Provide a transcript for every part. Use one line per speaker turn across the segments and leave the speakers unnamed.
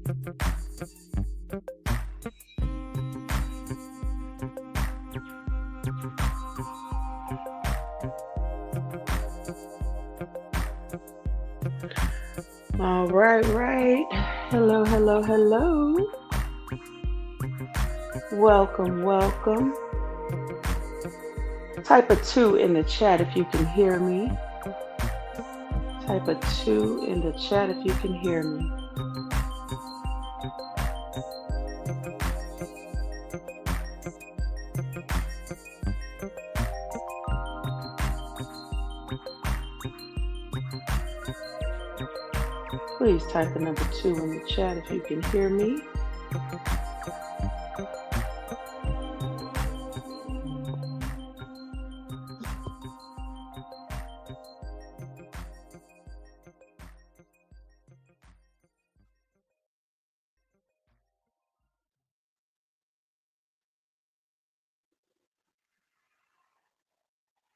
All right, right. Hello, hello, hello. Welcome, welcome. Type a two in the chat if you can hear me. Type a two in the chat if you can hear me. Please type the number two in the chat if you can hear me.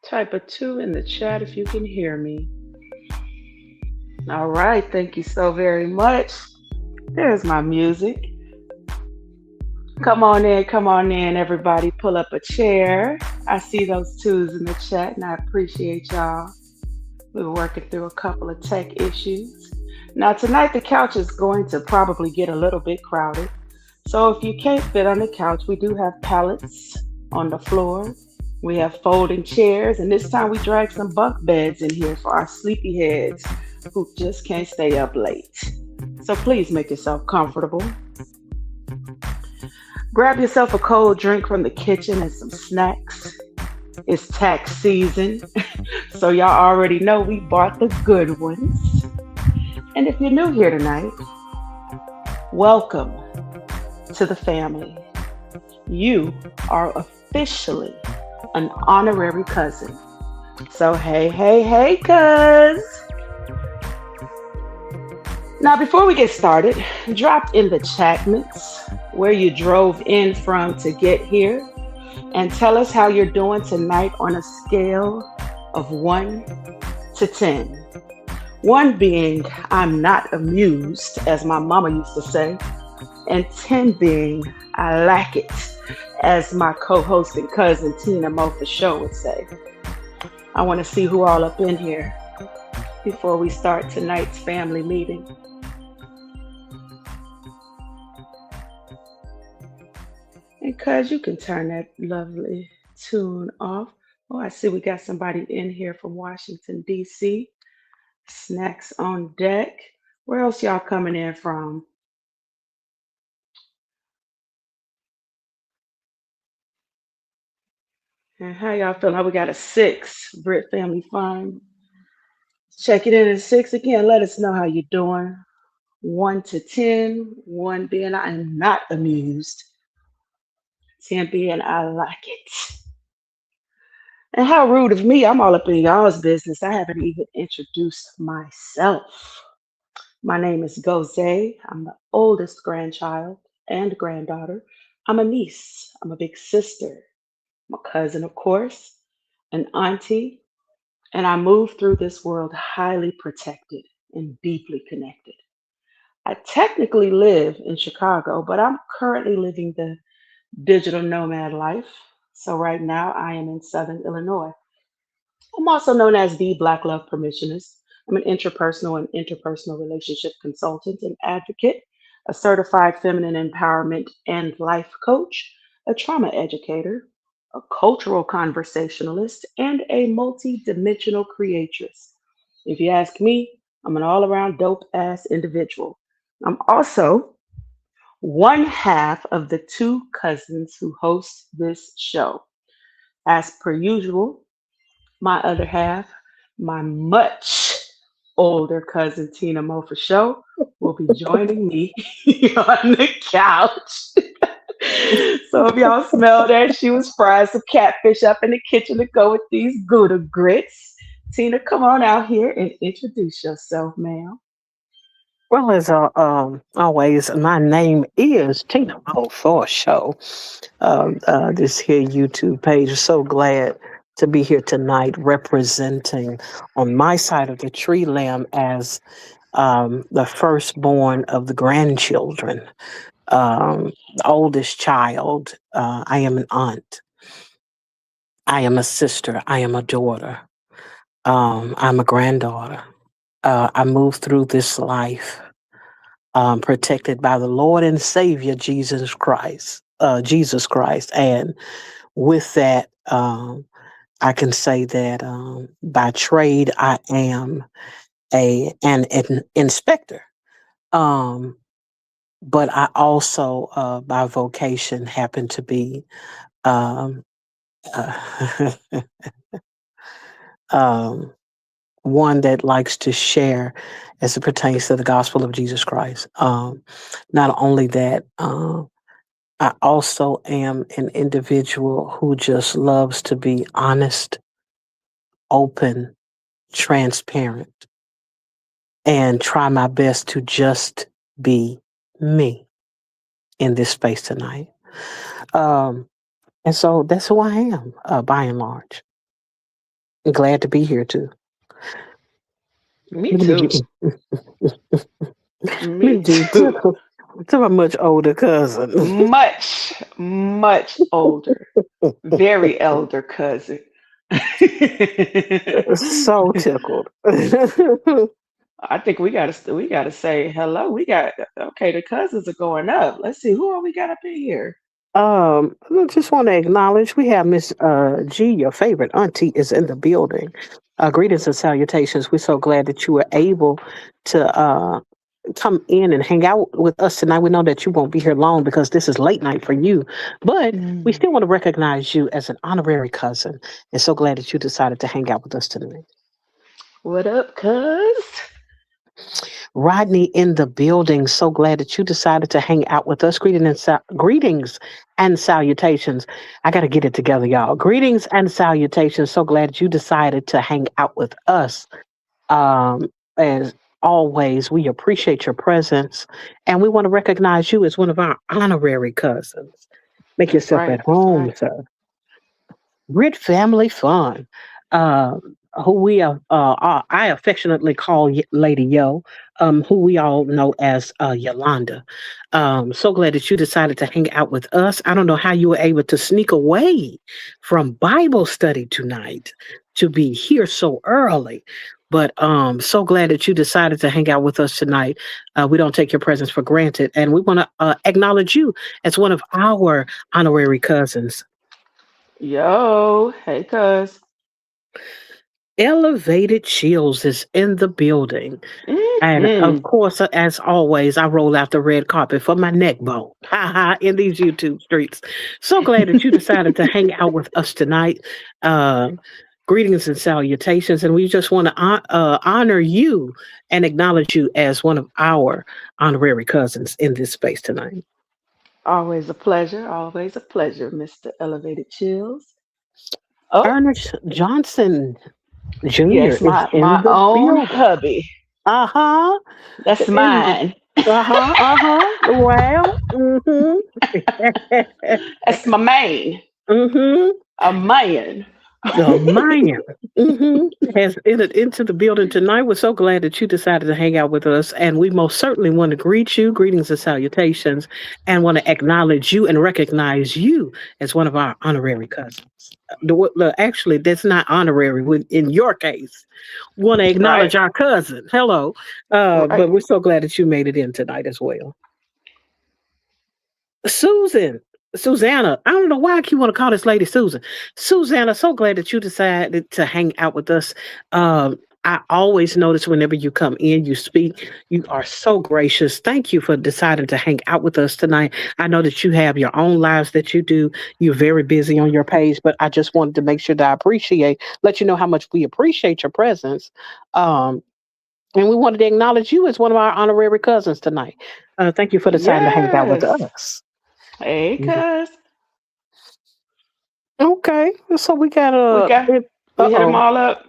Type a two in the chat if you can hear me. All right, thank you so very much. There's my music. Come on in, everybody. Pull up a chair. I see those twos in the chat, and I appreciate y'all. We were working through a couple of tech issues. Now, tonight, the couch is going to probably get a little bit crowded. So, if you can't fit on the couch, we do have pallets on the floor. We have folding chairs, and this time we drag some bunk beds in here for our sleepy heads who just can't stay up late. So, please make yourself comfortable. Grab yourself a cold drink from the kitchen and some snacks. It's tax season, so y'all already know we bought the good ones. And if you're new here tonight, welcome to the family. You are officially an honorary cousin. So hey, hey, hey, cuz. Now, before we get started, drop in the chatments where you drove in from to get here and tell us how you're doing tonight on a scale of 1 to 10. 1 being I'm not amused, as my mama used to say, and 10 being I like it, as my co-host and cousin Tina Mo for show would say. I want to see who all up in here before we start tonight's family meeting. And cuz you can turn that lovely tune off. Oh, I see we got somebody in here from Washington, D.C. Snacks on deck. Where else y'all coming in from? And how y'all feeling? We got a 6. Brit Family Fun. Check it in at 6 again. Let us know how you're doing. 1 to 10. 1 being I am not amused. 10 being I like it. And how rude of me. I'm all up in y'all's business. I haven't even introduced myself. My name is Goze. I'm the oldest grandchild and granddaughter. I'm a niece. I'm a big sister. I'm a cousin, of course, an auntie, and I move through this world highly protected and deeply connected. I technically live in Chicago, but I'm currently living the digital nomad life. So right now I am in Southern Illinois. I'm also known as the Black Love Permissionist. I'm an interpersonal and interpersonal relationship consultant and advocate, a certified feminine empowerment and life coach, a trauma educator, a cultural conversationalist, and a multi-dimensional creatress. If you ask me, I'm an all-around dope ass individual. I'm also one half of the 2 cousins who host this show. As per usual, my other half, my much older cousin Tina Mo for show, will be joining me on the couch. So if y'all smell that, she was frying some catfish up in the kitchen to go with these Gouda grits. Tina, come on out here and introduce yourself, ma'am.
Well, as always, my name is Tina Mo for show. This here YouTube page. So glad to be here tonight representing on my side of the tree limb as the firstborn of the grandchildren, the oldest child. I am an aunt. I am a sister. I am a daughter. I'm a granddaughter. I move through this life protected by the Lord and Savior Jesus Christ. Jesus Christ, and with that, I can say that by trade I am an inspector, um, but I also by vocation happen to be um, uh, um, one that likes to share as it pertains to the gospel of Jesus Christ. Not only that, I also am an individual who just loves to be honest, open, transparent, and try my best to just be me in this space tonight. Um, and so that's who I am, by and large. Glad to be here too.
Me
Let me
too.
get, let
Me
me get
too.
to my much older cousin.
Much, much older. Very elder cousin.
So tickled.
I think we gotta say hello. We got okay. The cousins are going up. Let's see who all we got up in here.
I just want to acknowledge we have Miss G, your favorite auntie, is in the building. Greetings and salutations. We're so glad that you were able to come in and hang out with us tonight. We know that you won't be here long because this is late night for you, but we
Mm.
still want to recognize you as an honorary cousin, and so glad that you decided to hang out with us tonight.
What up, cuz?
Rodney in the building. So glad that you decided to hang out with us. Greetings and salutations. I got to get it together, y'all. Greetings and salutations. So glad that you decided to hang out with us. As always, we appreciate your presence and we want to recognize you as one of our honorary cousins. Make
That's
yourself at
right. That's
home,
right.
sir. Grit Family Fun, uh, who I affectionately call Lady Yo, who we all know as Yolanda. So glad that you decided to hang out with us. I don't know how you were able to sneak away from Bible study tonight to be here so early. But so glad that you decided to hang out with us tonight. We don't take your presence for granted, and we want to acknowledge you as one of our honorary cousins.
Yo, hey, cuz.
Elevated Chills is in the building. And of
Hmm.
course, as always, I roll out the red carpet for my neck bone. Ha ha, in these YouTube streets. So glad that you decided to hang out with us tonight. Uh, Greetings and salutations. And we just want to honor you and acknowledge you as one of our honorary cousins in this space tonight.
Always a pleasure. Always a pleasure, Mr. Elevated Chills. Oh,
Ernest Johnson Jr.
yes,
is
my
in the
own
building.
hubby.
Uh huh.
That's mine.
Uh-huh, uh-huh. Well, mm-hmm.
That's my main.
Mm-hmm.
A man.
Oh, man. Mm-hmm. Has entered into the building tonight. We're so glad that you decided to hang out with us. And we most certainly want to greet you, greetings and salutations, and want to acknowledge you and recognize you as one of our honorary cousins. Actually, that's not honorary in your case. Want to
Right.
acknowledge our cousin. Hello.
Right.
But we're so glad that you made it in tonight as well. Susan, Susanna, I don't know why I keep want to call this lady Susan. Susanna, so glad that you decided to hang out with us. I always notice whenever you come in, you speak, you are so gracious. Thank you for deciding to hang out with us tonight. I know that you have your own lives that you do. You're very busy on your page, but I just wanted to make sure that let you know how much we appreciate your presence. Um, and we wanted to acknowledge you as one of our honorary cousins tonight. Thank you for deciding to hang out with
Yes.
us.
Hey,
Mhm.
cuz.
Okay, so we got
We
a.
got
Uh
we hit them
oh.
all up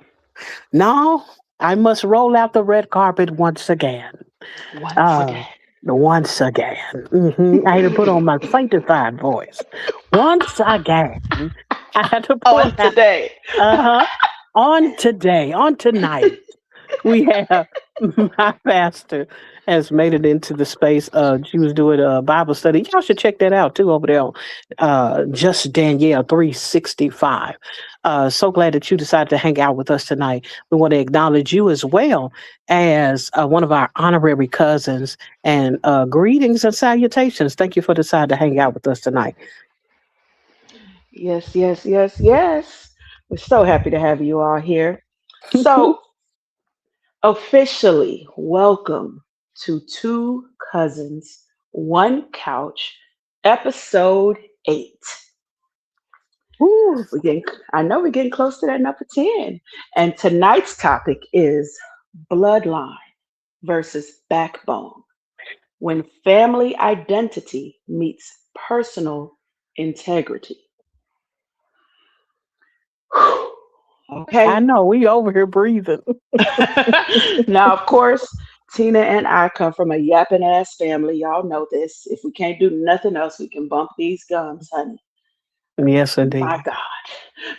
Now I must roll out the red carpet once again.
once
Uh,
again.
Once again. I had to put on my sanctified voice. Once again, I had to
On
point out.
today.
Uh huh. On today, on tonight. We have my pastor has made it into the space. She was doing a Bible study. Y'all should check that out too over there on Just Danielle 365. So glad that you decided to hang out with us tonight. We want to acknowledge you as well as one of our honorary cousins and greetings and salutations. Thank you for deciding to hang out with us tonight.
Yes, yes, yes, yes. We're so happy to have you all here. So, officially, welcome to Two Cousins, One Couch, episode 8.
Ooh,
We're getting, I know we're getting close to that number 10. And tonight's topic is bloodline versus backbone when family identity meets personal integrity.
I
Okay.
know we over here breathing.
Now, of course, Tina and I come from a yapping ass family. Y'all know this. If we can't do nothing else, we can bump these gums, honey.
Yes,
My
indeed.
God.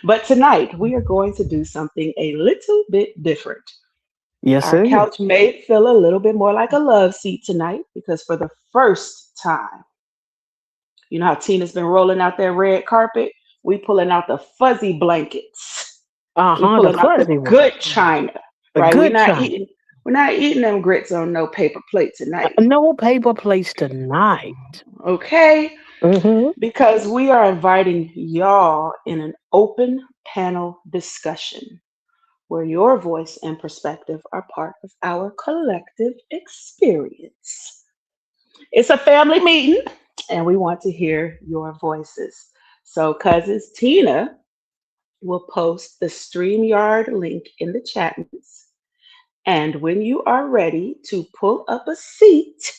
But tonight, we are going to do something a little bit different.
Yes,
Our
it is.
couch may feel a little bit more like a love seat tonight because for the first time, you know how Tina's been rolling out that red carpet? We pulling out the fuzzy blankets.
Uh
We
huh. The
pulling out the
fuzzy one.
good china,
The
right?
good china.
We're not eating them grits on no paper plate tonight.
No paper plates tonight.
Okay?
Mm-hmm.
Because we are inviting y'all in an open panel discussion where your voice and perspective are part of our collective experience. It's a family meeting and we want to hear your voices. So, cousins, Tina will post the StreamYard link in the chat. And when you are ready to pull up a seat,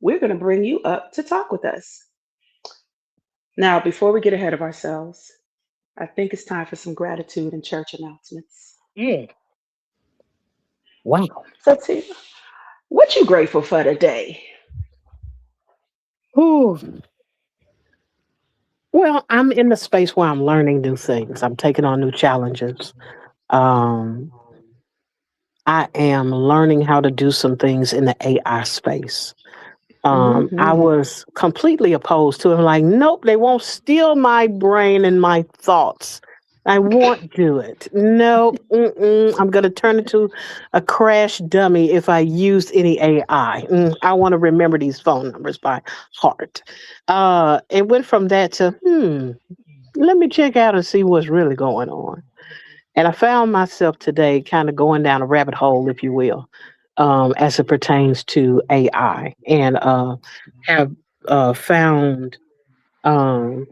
we're going to bring you up to talk with us. Now, before we get ahead of ourselves, I think it's time for some gratitude and church announcements.
Mm. Wow.
So, Tina, what you grateful for today?
Ooh. Well, I'm in the space where I'm learning new things. I'm taking on new challenges. Um, I am learning how to do some things in the AI space. I
Hmm.
was completely opposed to it. I'm like, nope, they won't steal my brain and my thoughts. I won't do it. Nope. I'm going to turn into a crash dummy if I use any AI. I want to remember these phone numbers by heart. It went from that to, let me check out and see what's really going on. And I found myself today kind of going down a rabbit hole, if you will, as it pertains to AI, and have found, um,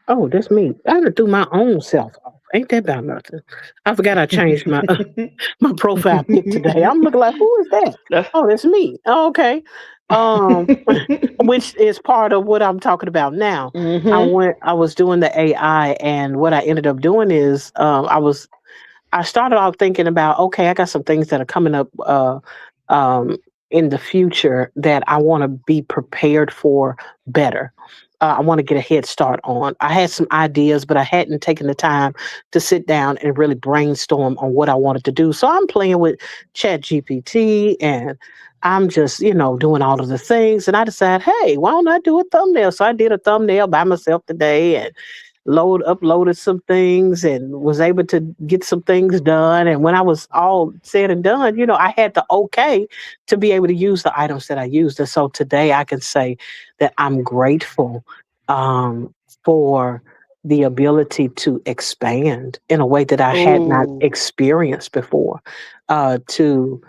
oh, that's me. I done threw my own self off. Ain't that about nothing? I forgot I changed my my profile pic today. I'm looking like, who is that? Oh, that's me. Oh, okay. Um, which is part of what I'm talking about now.
Hmm.
I was doing the AI, and what I ended up doing is, I started off thinking about, okay, I got some things that are coming up um, in the future that I want to be prepared for better. I want to get a head start on. I had some ideas, but I hadn't taken the time to sit down and really brainstorm on what I wanted to do. So I'm playing with Chat GPT, and I'm just, doing all of the things. And I decided, hey, why don't I do a thumbnail? So I did a thumbnail by myself today, and uploaded some things and was able to get some things done. And when I was all said and done, I had the okay to be able to use the items that I used. And so today I can say that I'm grateful um, for the ability to expand in a way that I had not
Oh.
experienced before, to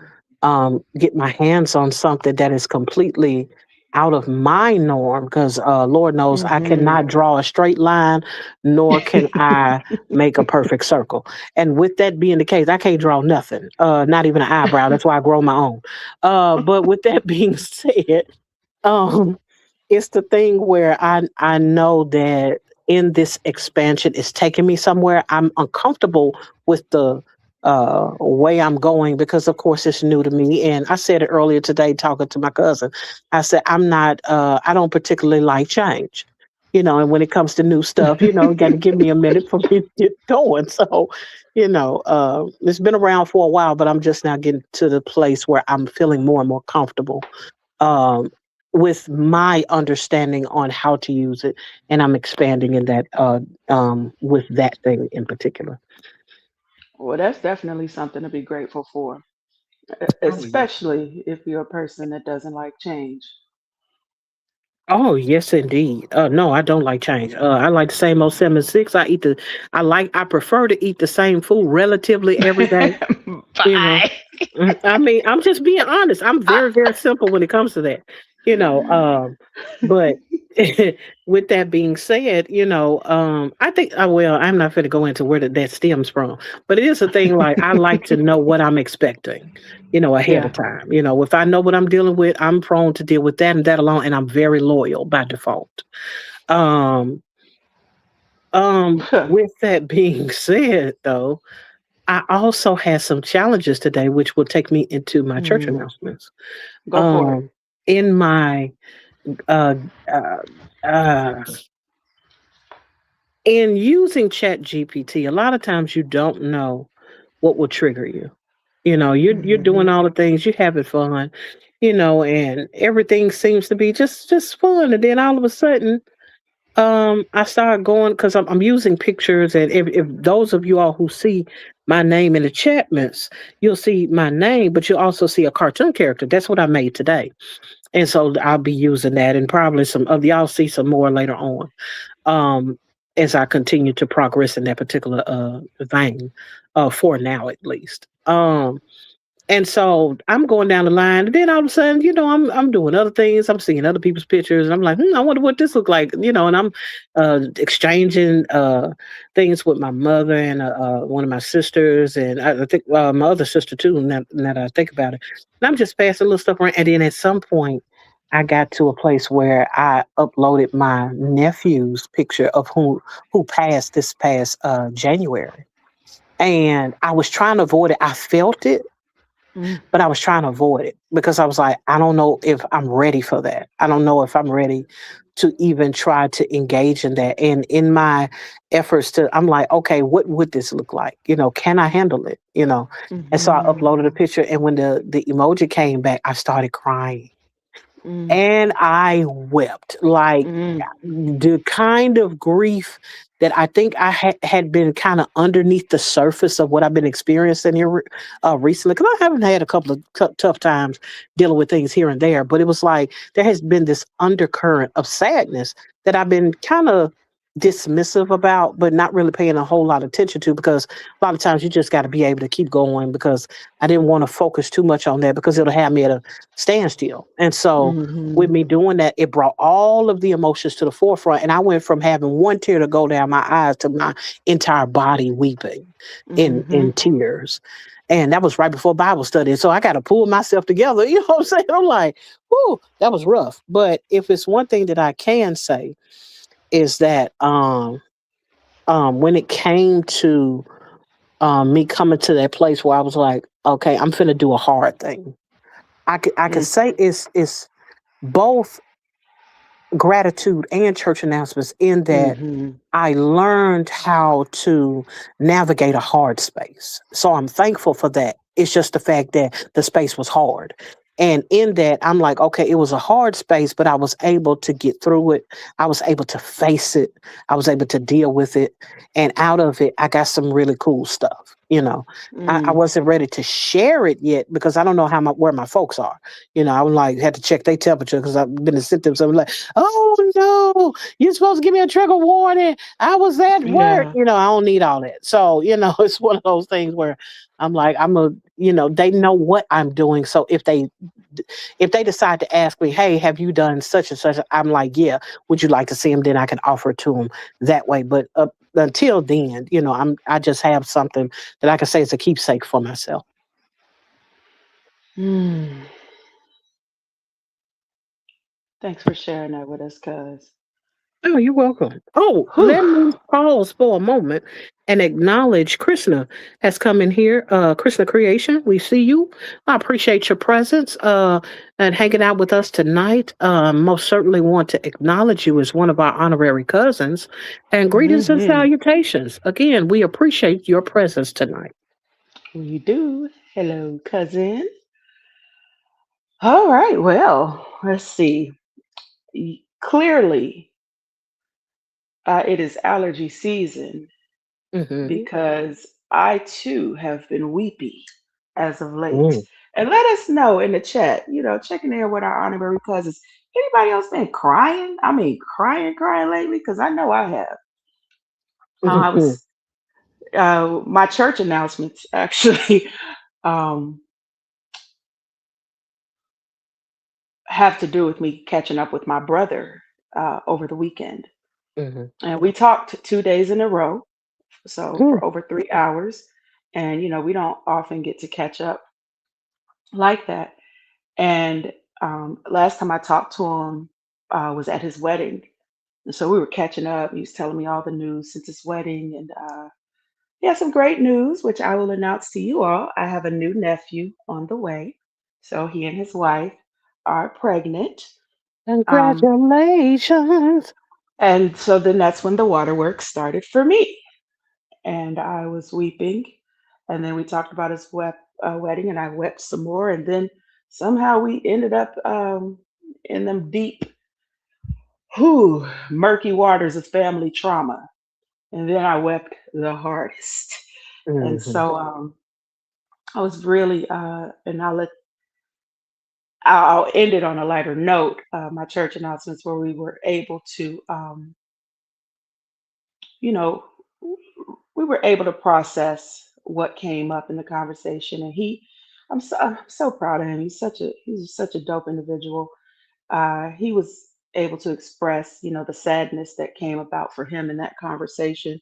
get my hands on something that is completely out of my norm, because Lord knows I
Hmm.
cannot draw a straight line, nor can I make a perfect circle. And with that being the case, I can't draw nothing, not even an eyebrow. That's why I grow my own. But with that being said, um, it's the thing where I know that in this expansion, it's taking me somewhere. I'm uncomfortable with the way I'm going because, of course, it's new to me. And I said it earlier today, talking to my cousin. I said I don't particularly like change. And when it comes to new stuff, got to give me a minute for me to get going. So, it's been around for a while, but I'm just now getting to the place where I'm feeling more and more comfortable um, with my understanding on how to use it, and I'm expanding in that with that thing in particular.
Well, that's definitely something to be grateful for,
Oh yeah.
especially if you're a person that doesn't like change.
Oh yes, indeed. No, I don't like change. I like the same old 7 6. I prefer to eat the same food relatively every day. You know,
Bye.
I mean, I'm just being honest. I'm very, very simple when it comes to that. You know, but with that being said, I think, well, I'm not going to go into where that stems from, but it is a thing like I like to know what I'm expecting, ahead
Yeah.
of time. If I know what I'm dealing with, I'm prone to deal with that and that alone, and I'm very loyal by default. Um, with that being said, though, I also had some challenges today, which will take me into my church
Mm,
announcements.
go for it.
Um, in my uh, uh, uh, in using Chat GPT, a lot of times you don't know what will trigger you. You're doing
Hmm.
all the things, you're having fun, and everything seems to be just fun, and then all of a sudden I started going because I'm using pictures, and if those of you all who see my name in the chatments, you'll see my name, but you'll also see a cartoon character. That's what I made today, and so I'll be using that, and probably some of y'all see some more later on, um, as I continue to progress in that particular vein, for now at least. And so I'm going down the line, and then all of a sudden, I'm doing other things. I'm seeing other people's pictures, and I'm like, I wonder what this look like, and I'm exchanging things with my mother and one of my sisters, and I think my other sister too. Now that I think about it, and I'm just passing little stuff around, and then at some point, I got to a place where I uploaded my nephew's picture of who passed this past January, and I was trying to avoid it. I felt it,
Mm,
but I was trying to avoid it because I was like, I don't know if I'm ready for that. I don't know if I'm ready to even try to engage in that. And in my efforts to, I'm like, okay, what would this look like? Can I handle it? And so I
hmm.
uploaded a picture, and when the emoji came back, I started crying,
Mm,
and I wept like
mm,
the kind of grief that I think I had been kind of underneath the surface of what I've been experiencing here recently. Because I haven't had a couple of tough times dealing with things here and there, but it was like there has been this undercurrent of sadness that I've been kind of dismissive about, but not really paying a whole lot of attention to, because a lot of times you just got to be able to keep going, because I didn't want to focus too much on that because it'll have me at a standstill. And so with
hmm.
me doing that, it brought all of the emotions to the forefront. And I went from having one tear to go down my eyes to my entire body weeping in
Hmm.
tears. And that was right before Bible study. So I got to pull myself together. You know what I'm saying? I'm like, whoo, that was rough. But if it's one thing that I can say is that when it came to me coming to that place where I was like, okay, I'm finna do a hard thing. I could
Mm,
say it's both gratitude and church announcements, in that
hmm.
I learned how to navigate a hard space. So I'm thankful for that. It's just the fact that the space was hard. And in that, I'm like, okay, it was a hard space, but I was able to get through it. I was able to face it. I was able to deal with it. And out of it, I got some really cool stuff. I
Mm,
wasn't ready to share it yet because I don't know where my folks are. I was like, had to check their temperature because I've been to sit them. So I'm like, oh no, you're supposed to give me a trigger warning. I was at work.
yeah.
I don't need all that. So, it's one of those things where I'm like, they know what I'm doing. So if they decide to ask me, hey, have you done such and such? I'm like, yeah, would you like to see them? Then I can offer it to them that way. But until then, I just have something that I can say is a keepsake for myself.
Mm. Thanks for sharing that with us, cuz.
Oh, you're welcome. Oh,
Whew.
let me pause for a moment and acknowledge Krishna has come in here. Krishna Creation, we see you. I appreciate your presence and hanging out with us tonight. Most certainly want to acknowledge you as one of our honorary cousins. And greetings and
Hmm.
salutations. Again, we appreciate your presence tonight.
We do. Hello, cousin. All right. Well, let's see. Clearly, it is allergy season
Mm-hmm.
because I too have been weepy as of late.
Mm-hmm.
And let us know in the chat, checking in with our honorary cousins. Anybody else been crying? I mean, crying lately? Because I know I have. I
Mm-hmm.
was my church announcements actually um, have to do with me catching up with my brother over the weekend. And we talked 2 days in a row, so
Mm-hmm.
for over 3 hours. And, we don't often get to catch up like that. And last time I talked to him was at his wedding. And so we were catching up. He was telling me all the news since his wedding. And he has some great news, which I will announce to you all. I have a new nephew on the way. So he and his wife are pregnant. Um,
Congratulations.
and so then that's when the waterworks started for me. And I was weeping. And then we talked about his wedding, and I wept some more. And then somehow we ended up in them deep, murky waters of family trauma. And then I wept the hardest. And
Mm-hmm.
so I was really, and I'll end it on a lighter note. My church announcements where we were able to, you know, we were able to process what came up in the conversation, and I'm so proud of him. He's such a dope individual. He was able to express, the sadness that came about for him in that conversation.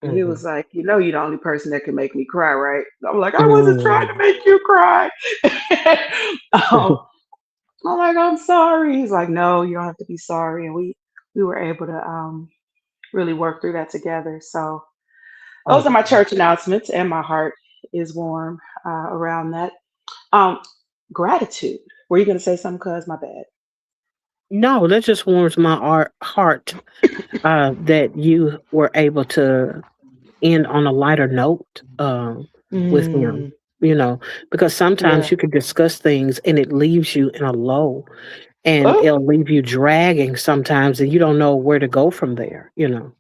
And he
Mm-hmm.
was like, you're the only person that can make me cry, right? I'm like, I wasn't trying to
Mm-hmm.
make you cry. um, I'm like, I'm sorry. He's like, no, you don't have to be sorry. And we were able to really work through that together. So those are my
Awesome.
church announcements, and my heart is warm around that. Um, Gratitude. Were you going to say something? Cuz my bad.
No, that just warms my heart that you were able to end on a lighter note with him.
Mm,
You know, because sometimes
yeah.
you could discuss things and it leaves you in a low and
Oh,
it'll leave you dragging sometimes and you don't know where to go from there, you know.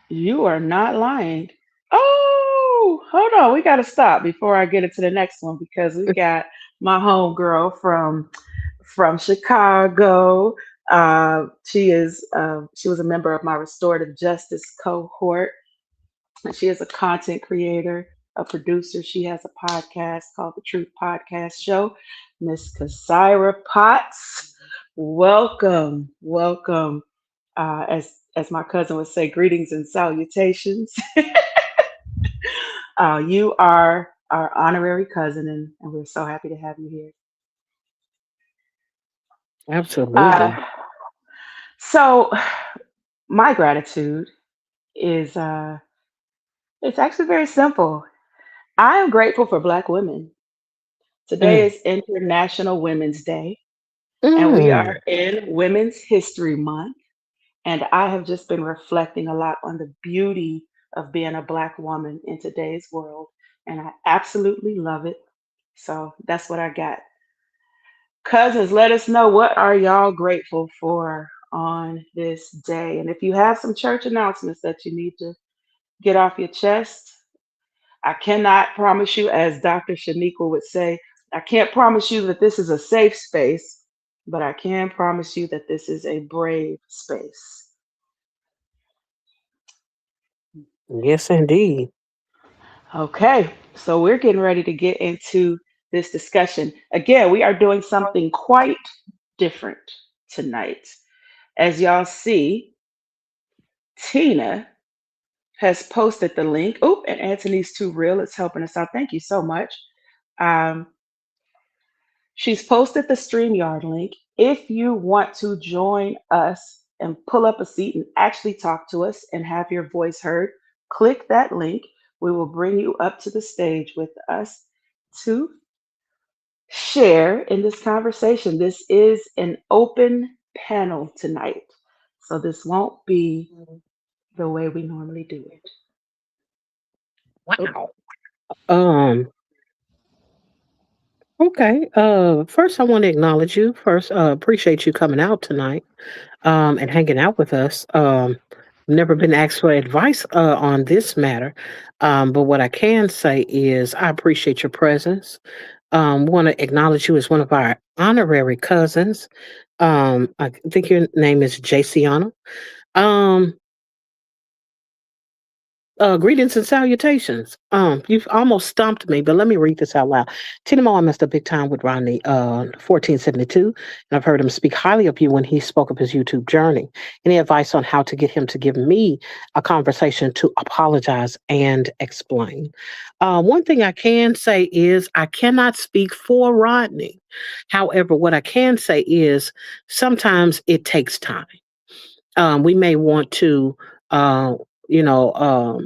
you are not lying. Oh, hold on. We got to stop before I get into the next one because we got my homegirl from Chicago. She was a member of my restorative justice cohort. And she is a content creator, a producer. She has a podcast called the Truth Podcast Show. Miss Kasira Potts, welcome, welcome. As my cousin would say, greetings and salutations. You are our honorary cousin, and we're so happy to have you here. Uh,
Absolutely.
so, my gratitude is it's actually very simple. I am grateful for Black women. Today
Mm.
is International Women's Day, and we are
Mm.
in Women's History Month. And I have just been reflecting a lot on the beauty of being a Black woman in today's world, and I absolutely love it. So that's what I got. Cousins, let us know, what are y'all grateful for on this day. And if you have some church announcements that you need to get off your chest, I cannot promise you, as Dr. Shaniqua would say, I can't promise you that this is a safe space, but I can promise you that this is a brave space.
Yes, indeed.
Okay, so we're getting ready to get into this discussion. Again, we are doing something quite different tonight. As y'all see, Tina has posted the link. Oop, and Anthony's Too Real is helping us out. Thank you so much. Um, she's posted the StreamYard link. If you want to join us and pull up a seat and actually talk to us and have your voice heard, click that link. We will bring you up to the stage with us to share in this conversation. This is an open panel tonight, so this won't be the way we normally do it.
Wow. Um, okay. First I want to acknowledge you. First, appreciate you coming out tonight, and hanging out with us. Never been asked for advice on this matter. But what I can say is I appreciate your presence. Want to acknowledge you as one of our honorary cousins. I think your name is JCiana. Um, Greetings and salutations. You've almost stumped me, but let me read this out loud. Tinamo, I missed a big time with Rodney, 1472, and I've heard him speak highly of you when he spoke of his YouTube journey. Any advice on how to get him to give me a conversation to apologize and explain? One thing I can say is I cannot speak for Rodney. However, what I can say is sometimes it takes time. We may want to, uh, you know,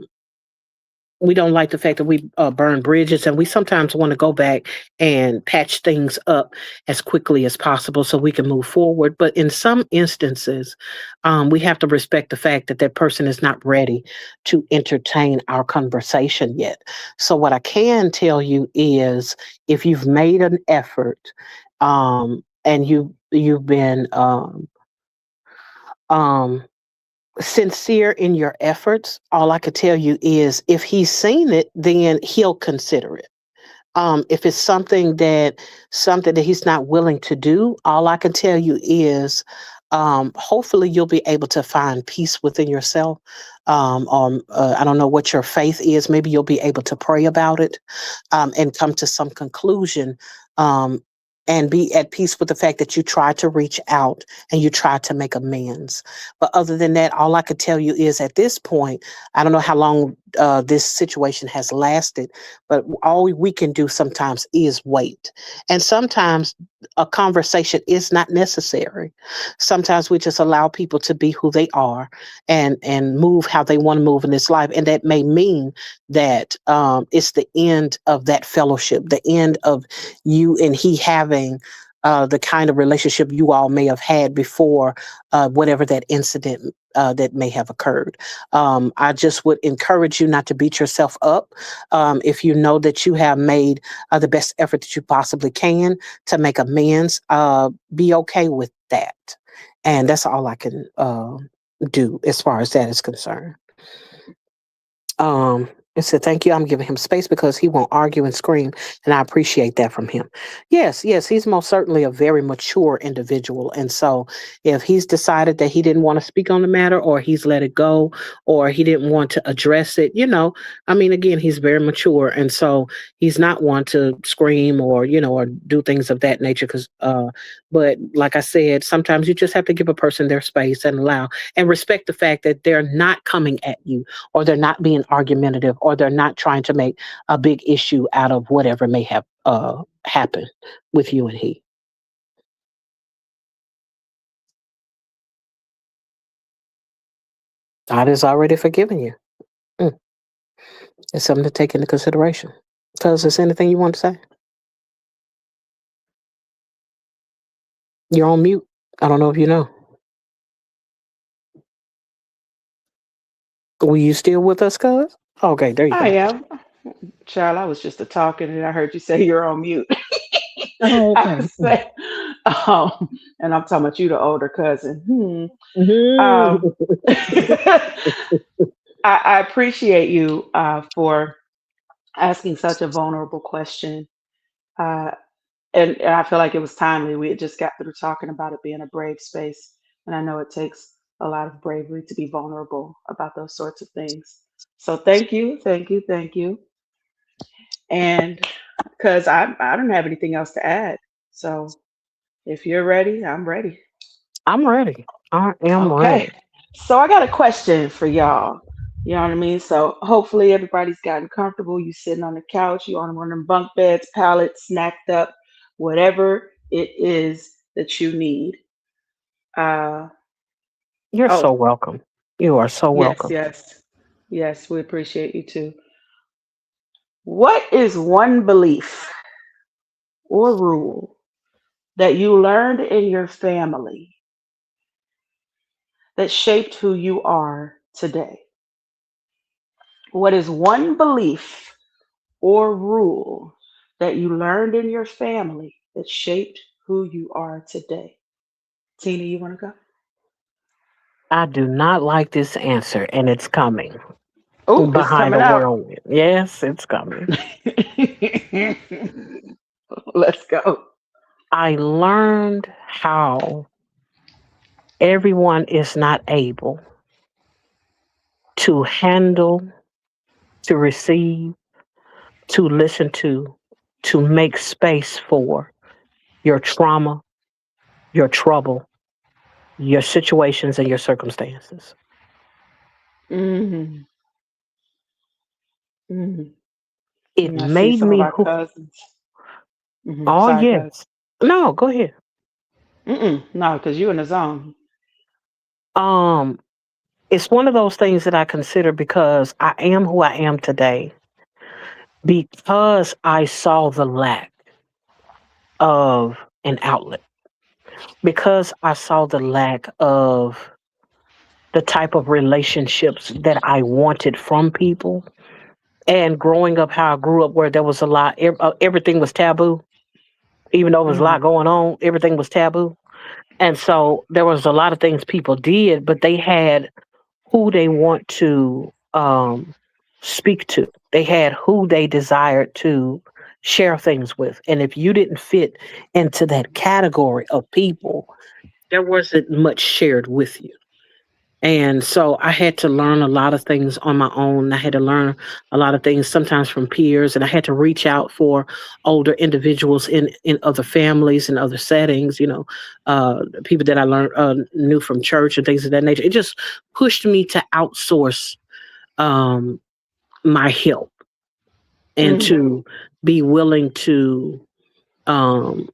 we don't like the fact that we burn bridges, and we sometimes want to go back and patch things up as quickly as possible so we can move forward. But in some instances, we have to respect the fact that that person is not ready to entertain our conversation yet. So what I can tell you is if you've made an effort, and you've been um, sincere in your efforts, all I could tell you is if he's seen it, then he'll consider it. If it's something that he's not willing to do, all I can tell you is hopefully you'll be able to find peace within yourself. I don't know what your faith is. Maybe you'll be able to pray about it, and come to some conclusion, um, and be at peace with the fact that you tried to reach out and you tried to make amends. But other than that, all I could tell you is at this point, I don't know how long this situation has lasted, but all we can do sometimes is wait. And sometimes a conversation is not necessary. Sometimes we just allow people to be who they are and move how they want to move in this life. And that may mean that it's the end of that fellowship, the end of you and he having the kind of relationship you all may have had before whatever that incident that may have occurred. I just would encourage you not to beat yourself up. If you know that you have made the best effort that you possibly can to make amends, be okay with that. And that's all I can do as far as that is concerned. And said, thank you. I'm giving him space because he won't argue and scream. And I appreciate that from him. Yes, yes, he's most certainly a very mature individual. And so if he's decided that he didn't want to speak on the matter or he's let it go or he didn't want to address it, I mean, again, he's very mature. And so he's not one to scream or, or do things of that nature. But like I said, sometimes you just have to give a person their space and allow and respect the fact that they're not coming at you or they're not being argumentative, or they're not trying to make a big issue out of whatever may have happened with you and he. God has already forgiven you. Mm. It's something to take into consideration. Because there's anything you want to say? You're on mute. I don't know if you know. Were you still with us, cuz? Okay, there you
I
go.
am. Child, I was just a talking and I heard you say you're on mute.
Oh,
I
okay.
was saying, and I'm talking about you, the older cousin.
Mhm.
Um, I appreciate you for asking such a vulnerable question. Uh, and I feel like it was timely. We had just got through talking about it being a brave space. And I know it takes a lot of bravery to be vulnerable about those sorts of things. So thank you, thank you, thank you. And because I don't have anything else to add. So if you're ready, I'm ready.
I'm ready. I am
Okay.
ready.
So I got a question for y'all. You know what I mean? So hopefully everybody's gotten comfortable. You sitting on the couch, you on one of them bunk beds, pallets, snacked up, whatever it is that you need. Uh,
You're so
Oh,
welcome. You are so
yes,
welcome.
yes. Yes, we appreciate you too. What is one belief or rule that you learned in your family that shaped who you are today? What is one belief or rule that you learned in your family that shaped who you are today? Tina, you want to
I do not like this answer, and it's coming
go? Oh, it's
behind
coming
a
out.
whirlwind. Yes, it's coming.
Let's go.
I learned how everyone is not able to handle, to receive, to listen to make space for your trauma, your trouble, your situations, and your circumstances.
Hmm. Hmm.
It
I see
made
some of
me
our
who,
cousins.
oh,
Sorry, cuz.
yes. No, go ahead.
No, because you in the zone.
Um, it's one of those things that I consider because I am who I am today because I saw the lack of an outlet, because I saw the lack of the type of relationships that I wanted from people. And growing up, how I grew up, where there was a lot, everything was taboo. Even though there was a
Hmm.
lot going on, everything was taboo. And so there was a lot of things people did, but they had who they want to speak to. They had who they desired to share things with. And if you didn't fit into that category of people, there wasn't much shared with you. And so I had to learn a lot of things on my own. I had to learn a lot of things sometimes from peers, and I had to reach out for older individuals in other families and other settings. People that I learned knew from church and things of that nature. It just pushed me to outsource um, my help and
Hmm.
to be willing to um,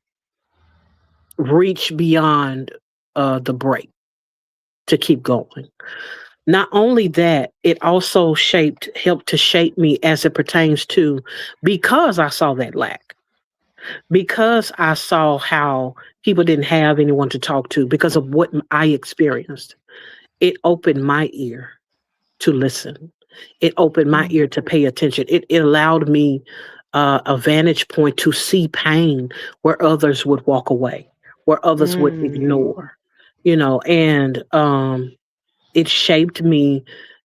reach beyond the break to keep going. Not only that, it also helped to shape me as it pertains to, because I saw that lack, because I saw how people didn't have anyone to talk to because of what I experienced. It opened my ear to listen. It opened my
Hmm.
ear to pay attention. It allowed me a vantage point to see pain where others would walk away, where others would
Hmm.
ignore, and it shaped me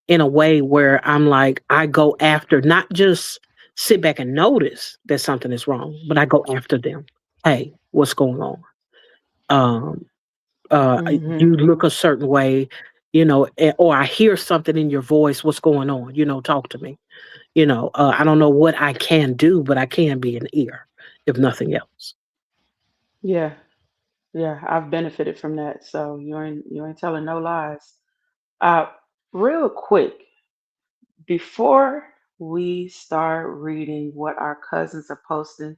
in a way where I'm like, I go after, not just sit back and notice that something is wrong, but I go after them. Hey, what's going on? Um,
Hmm.
you look a certain way, or I hear something in your voice. What's going on? Talk to me. I don't know what I can do, but I can be an ear, if nothing else.
Yeah, yeah. I've benefited from that, so you ain't telling no lies. Uh, Real quick, before we start reading what our cousins are posting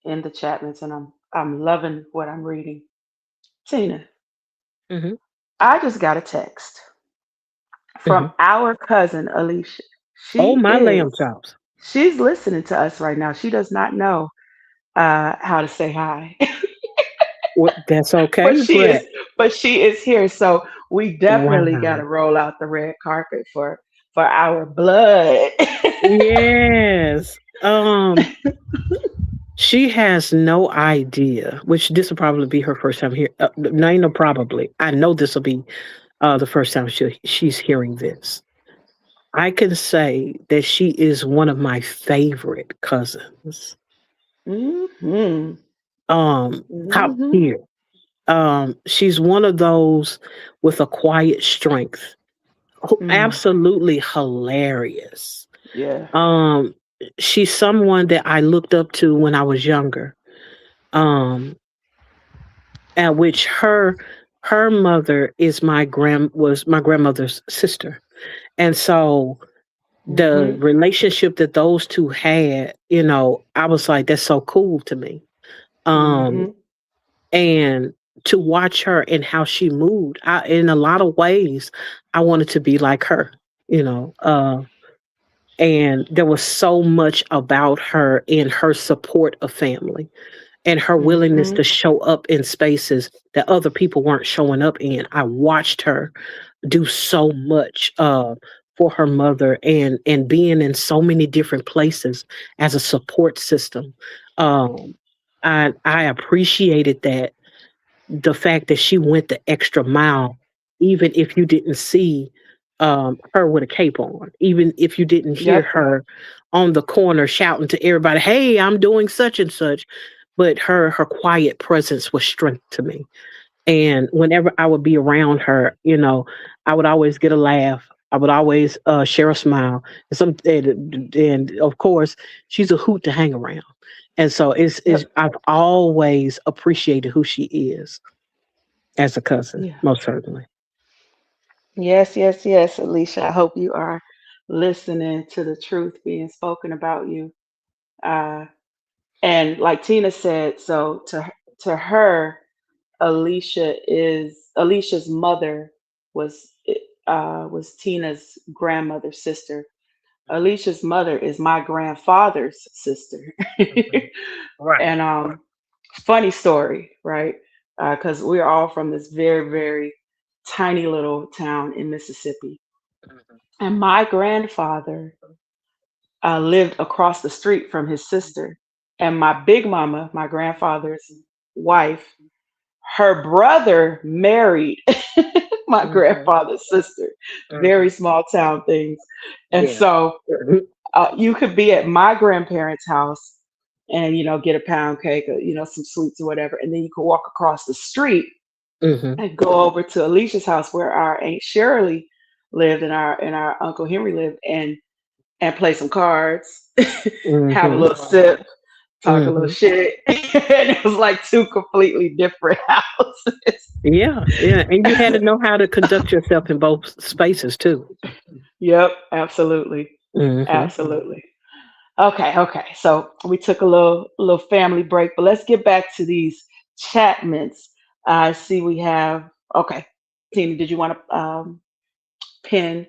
in the chatments, and I'm loving what I'm reading. Tina,
Hmm.
I just got a text from
Hmm.
our cousin Alicia.
Oh,
She
my lamb
is
chops.
she's listening to us right now. She does not know how to say hi,
What? That's
but
okay,
she
but
is but she is here. So we definitely got
wow.
to roll out the red carpet for our blood.
Yes. She has no idea, which this will probably be her first time here. No, ain't no probably. I know this will be the first time she's hearing this. I can say that she is one of my favorite cousins.
Hmm.
Um, Top
Hmm.
tier. She's one of those with a quiet strength.
Mm.
Absolutely hilarious.
Yeah.
Um, she's someone that I looked up to when I was younger. Um, at which her mother was my grandmother's sister, and so the
Hmm.
relationship that those two had, I was like, that's so cool to me. Um,
Hmm.
and to watch her and how she moved. In a lot of ways, I wanted to be like her, you know. And there was so much about her in her support of family and her willingness
Mm-hmm.
to show up in spaces that other people weren't showing up in. I watched her do so much for her mother and being in so many different places as a support system. Um, I appreciated that, the fact that she went the extra mile, even if you didn't see her with a cape on, even if you didn't hear
Yep.
her on the corner shouting to everybody, "Hey, I'm doing such and such," but her quiet presence was strength to me. And whenever I would be around her, I would always get a laugh. I would always share a smile. And of course, she's a hoot to hang around. And so
Yep.
I've always appreciated who she is as a cousin,
Yeah.
most certainly.
Yes, yes, yes, Alicia. I hope you are listening to the truth being spoken about you. Uh, and like Tina said, so to her, Alicia's mother was was Tina's grandmother's sister. Alicia's mother is my grandfather's sister.
Mhm. Right.
And funny story, right? Because we're all from this very, very tiny little town in Mississippi.
Mhm.
And my grandfather lived across the street from his sister. And my big mama, my grandfather's wife, her brother married my
Mhm.
grandfather's sister. Very
Mhm.
small town things. And
Yeah.
so
Mhm.
you could be at my grandparents' house and get a pound cake or some sweets or whatever, and then you could walk across the street
Mhm.
and go over to Alicia's house where our Aunt Shirley lived and our Uncle Henry lived, and play some cards, have a
Mhm.
little sip, talk a little
Mhm.
shit. And it was like two completely different houses.
Yeah, yeah, and you had to know how to conduct yourself in both spaces too.
Yep, absolutely.
Mhm.
Absolutely. Okay, okay. So we took a little family break, but let's get back to these Chapmans. I see we have okay. Tina, did you want to pin?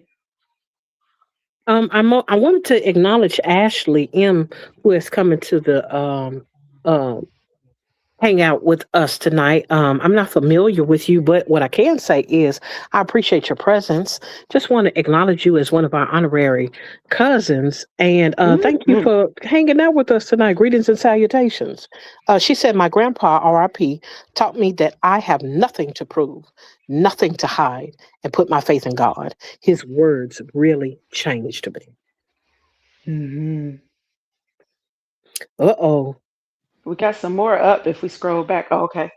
I wanted to acknowledge Ashley M, who is coming to the um hang out with us tonight. I'm not familiar with you, but what I can say is I appreciate your presence. Just want to acknowledge you as one of our honorary cousins, and thank you
Hmm.
for hanging out with us tonight. Greetings and salutations. She said, "My grandpa, R.I.P., taught me that I have nothing to prove, nothing to hide, and put my faith in God. His words really changed me."
Hmm.
Uh oh.
We got some more up if we scroll back. Oh, okay.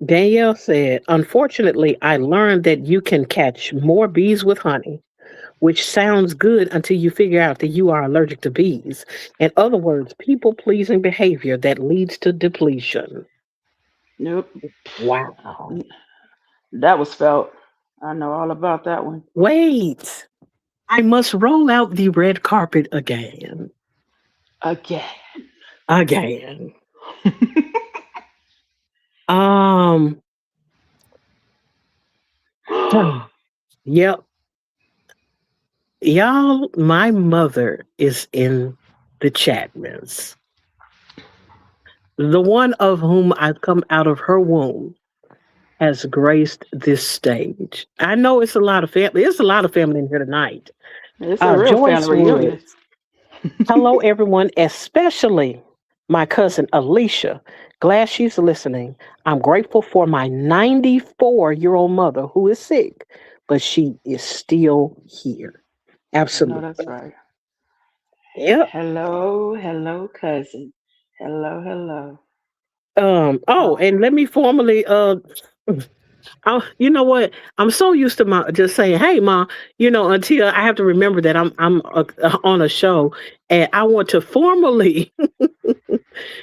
Danielle said, "Unfortunately, I learned that you can catch more bees with honey, which sounds good until you figure out that you are allergic to bees. In other words, people pleasing behavior that leads to depletion."
Nope.
Wow.
That was felt. I know all about that one.
Wait, I must roll out the red carpet again.
Again.
Again. Um, yep. Y'all, my mother is in the Chatmans. The one of whom I've come out of her womb has graced this stage. I know it's a lot of family. There's a lot of family in here tonight.
It's a real family
Joyce
reunion.
Woods. Hello, everyone, especially my cousin Alicia. Glad she's listening. I'm grateful for my 94-year-old mother who is sick, but she is still here.
I know
Absolutely.
that's right.
Yep.
Hello, hello, cousin. Hello, hello.
Oh,
Oh,
and let me formally oh, you know what? I'm so used to my just saying, "Hey, ma," until I have to remember that I'm on a show, and I want to formally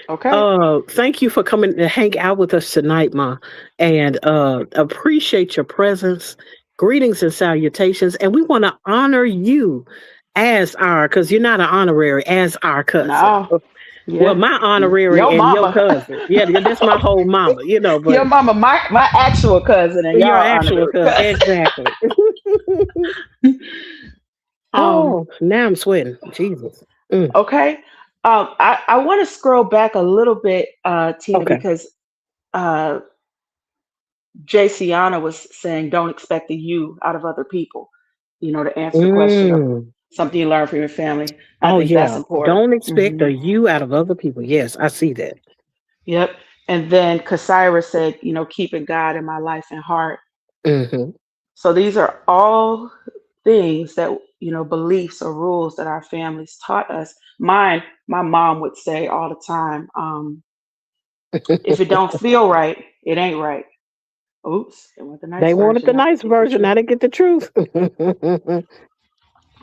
okay.
thank you for coming to hang out with us tonight, ma, and appreciate your presence. Greetings and salutations, and we want to honor you as our, because you're not an honorary, as our cousin.
No.
Well,
Yeah.
my honorary
Your
and your
mama.
cousin. Yeah, that's my whole mama,
Your
but
mama, my actual cousin, and
your
y'all
actual
honorary
cousin.
cousin.
Exactly.
um,
Oh, now I'm sweating. Jesus. Mm,
okay. I want to scroll back a little bit, Tina,
okay.
because uh, JCiana was saying, don't expect the you out of other people, to answer the question of
Mm.
something you learn from your family. I
Oh,
think that's
yeah.
important.
Don't expect
Hmm.
a you out of other people. Yes, I see that.
Yep. And then Kasira said, keeping God in my life and heart.
Hmm.
So these are all things that, beliefs or rules that our families taught us. My mom would say all the time, if it don't feel right, it ain't right. Oops, it went the
They
nice
wanted
version.
the
Now they
nice
get the
version.
truth.
Now they get the truth.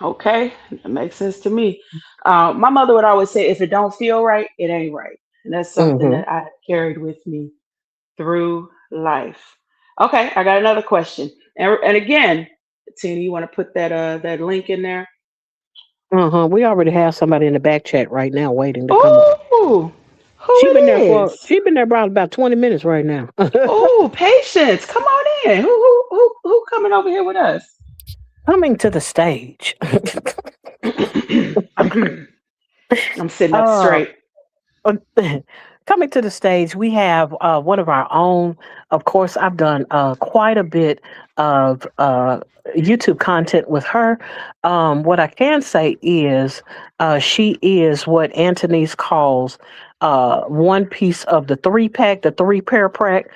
Okay, that makes sense to me. My mother would always say, if it don't feel right, it ain't right. And that's something
Hmm.
that I carried with me through life. Okay, I got another question. And again, Tina, you want to put that link in there?
Uh-huh. We already have somebody in the back chat right now waiting to come on.
Oh, who it is?
She been there about 20 minutes right now.
Oh, patience. Come on in. Who coming over here with us?
Coming to the stage.
I'm sitting up
uh
straight.
Uh, Coming to the stage, we have one of our own. Of course, I've done quite a bit of YouTube content with her. What I can say is she is what Anthony's calls one piece of the three pack, the three prayer pack.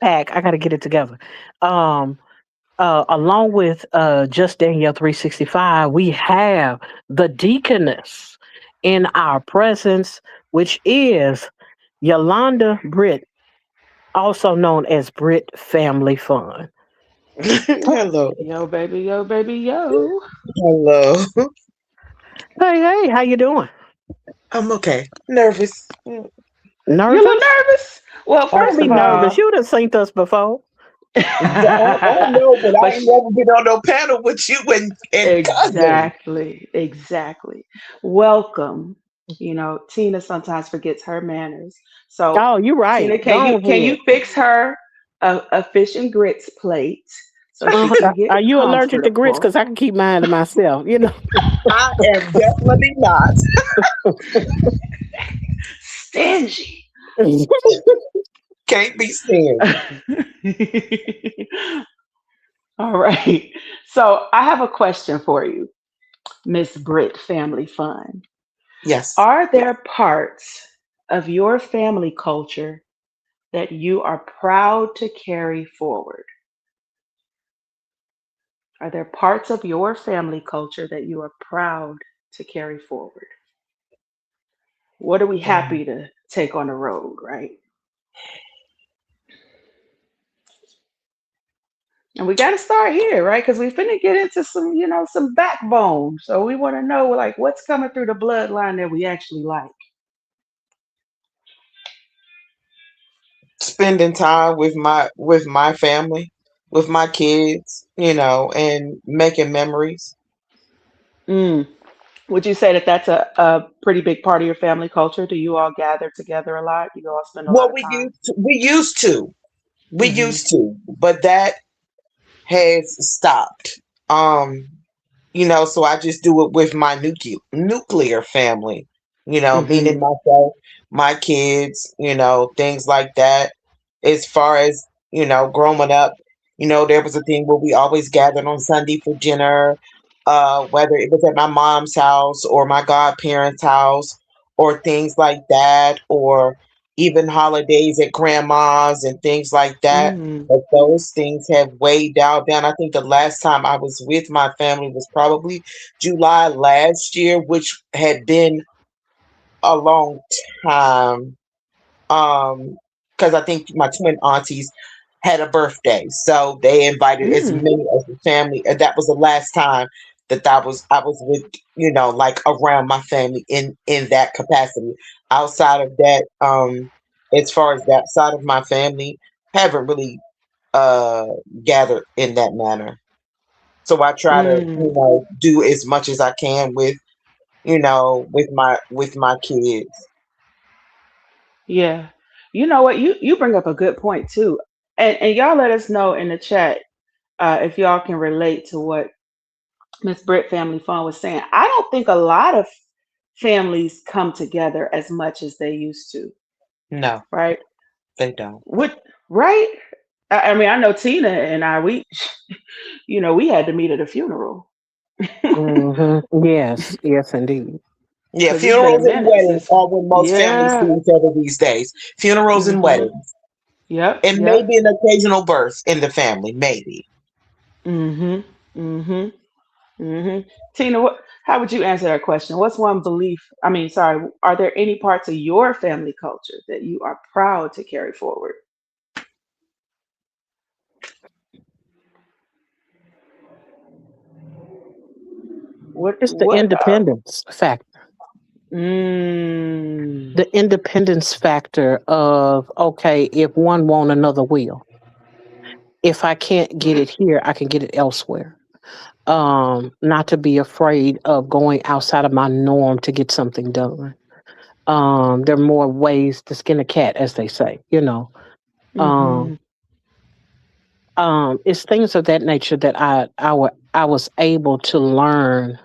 I got to get it together. Um, Along with Just Danielle 365, we have the deaconess in our presence, which is Yolanda Britt, also known as Britt Family Fun.
Hello.
Yo, baby, yo, baby, yo.
Hello.
Hey, hey, how you doing?
I'm okay. Nervous.
You a little
Nervous?
nervous? Well,
Don't
first
be
of
nervous.
all,
You done seen us before.
I know, but I
but
ain't never been on no panel with you and cousin.
exactly, exactly. Welcome. Tina sometimes forgets her manners. So,
Oh, you right.
Tina, can
Go
you can
ahead.
you fix her a fish and grits plate so she can get
Are you allergic to grits?
comfortable?
Because I can keep mine to myself, you know.
I am definitely not.
Stingy.
Can't be stand.
All right. So I have a question for you, Miss Britt Family Fun.
Yes.
Are there parts of your family culture that you are proud to carry forward? Are there parts of your family culture that you are proud to carry forward? What are we
Um,
happy to take on the road, right? And we got to start here, right? Because we finna get into some backbone. So we want to know, like, what's coming through the bloodline that we actually like.
Spending time with my family, with my kids, and making memories.
Mm. Would you say that that's a pretty big part of your family culture? Do you all gather together a lot? You all spend a lot
Well,
of
we
time?
used to, we used to, we
Hmm.
used to, but that has stopped. Um, so I just do it with my nuclear family, meaning
Hmm.
myself, my kids, things like that. As far as, growing up, there was a thing where we always gathered on Sunday for dinner, whether it was at my mom's house or my godparents' house or things like that, or even holidays at grandma's and things like that.
Mm.
But those things have way dialed down. I think the last time I was with my family was probably July last year, which had been a long time. Because I think my twin aunties had a birthday, so they invited as
Mm.
many as the family. And that was the last time that I was with, like around my family in that capacity. Outside of that, as far as that side of my family, haven't really uh gathered in that manner. So I try to,
Mm.
do as much as I can with, with my kids.
Yeah. You know what? You bring up a good point too. And y'all let us know in the chat if y'all can relate to what Miss Britt Family Fun was saying. I don't think a lot of families come together as much as they used to,
No,
right?
they don't.
What right? I mean, I know Tina and I, we, we had to meet at a funeral
Yes, yes, indeed.
Yeah,
because it's been a
funerals and
minute
weddings
since.
are when most families
Yeah.
see each other these days. Funerals and
Mhm.
weddings,
Yep.
and
Yep.
maybe an occasional birth in the family, maybe.
Mhm. Mhm. Tina, how would you answer that question? What's one belief? I mean, sorry, are there any parts of your family culture that you are proud to carry forward? What?
It's the
What?
independence factor.
Mm,
The independence factor of, okay, if one want, another will. If I can't get it here, I can get it elsewhere. Not to be afraid of going outside of my norm to get something done. There are more ways to skin a cat, as they say, you know. Um,
mm-hmm.
it's things of that nature that I was able to learn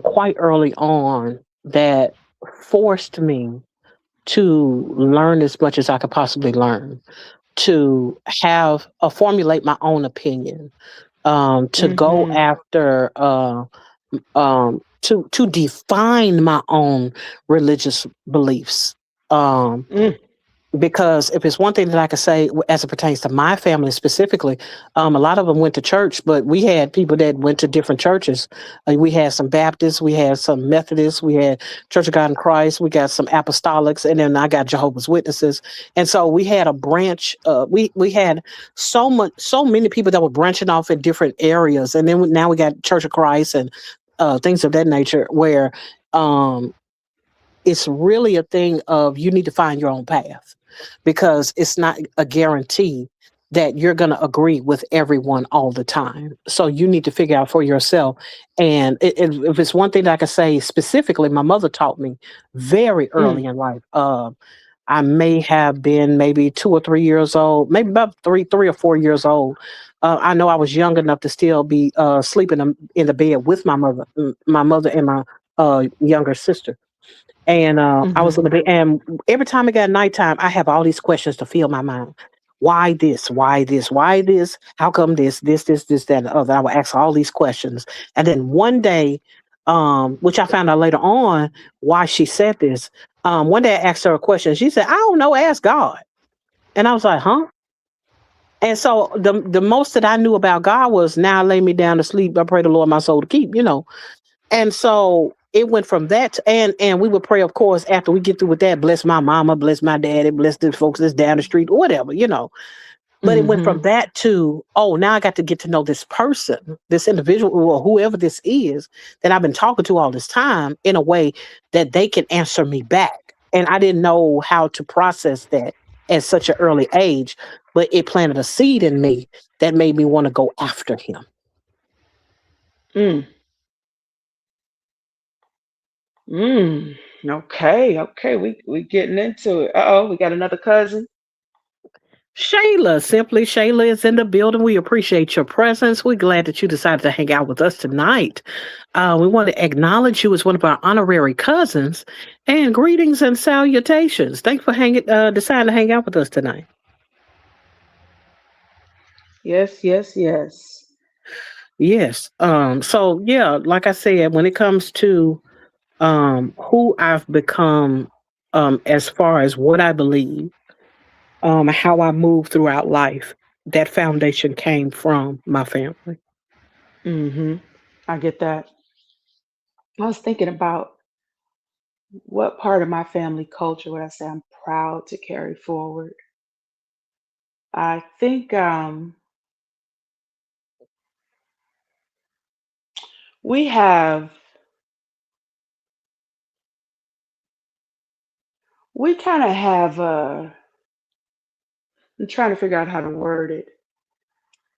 quite early on that forced me to learn as much as I could possibly learn, to have formulate my own opinion, to go
Mm-hmm.
after, to define my own religious beliefs. Um,
Mm,
because if it's one thing that I could say as it pertains to my family specifically, a lot of them went to church, but we had people that went to different churches. We had some Baptists, we had some Methodists, we had Church of God in Christ, we got some Apostolics, and then I got Jehovah's Witnesses. And so we had a branch. We had so many people that were branching off in different areas, and then now we got Church of Christ and things of that nature, where um, it's really a thing of you need to find your own path because it's not a guarantee that you're going to agree with everyone all the time. So you need to figure out for yourself. And if it's one thing that I can say specifically, my mother taught me very
mm,
early in life. I may have been maybe 2 or 3 years old, maybe about 3 or 4 years old. I know I was young enough to still be sleeping in the bed with my mother and my younger sister, and I was
mm-hmm.
in the bed, and every time it got nighttime, I have all these questions to fill my mind. Why this? Why this? Why this? How come this, that, and the other? I would ask all these questions. And then one day, which I found out later on why she said this. One day I asked her a question. She said, I don't know, ask God. And I was like, huh? And so the most that I knew about God was now lay me down to sleep. I pray the Lord my soul to keep, you know. And so it went from that and we would pray, of course, after we get through with that, bless my mama, bless my daddy, bless the folks that's down the street, whatever, you know. But it went
Mm-hmm.
from that to, oh, now I got to get to know this person, this individual, or whoever this is that I've been talking to all this time in a way that they can answer me back. And I didn't know how to process that at such an early age, but it planted a seed in me that made me want to go after him.
Mm, mm. Okay, okay, we getting into it. Uh-oh, we got another cousin.
Shayla, simply Shayla is in the building. We appreciate your presence. We're glad that you decided to hang out with us tonight. We want to acknowledge you as one of our honorary cousins, and greetings and salutations. Thanks for deciding to hang out with us tonight.
Yes, yes, yes.
Yes. So yeah, like I said, when it comes to who I've become, as far as what I believe, how I move throughout life, that foundation came from my family.
Mm-hmm. I get that. I was thinking about what part of my family culture would I say I'm proud to carry forward. I think we have we kind of have I'm trying to figure out how to word it,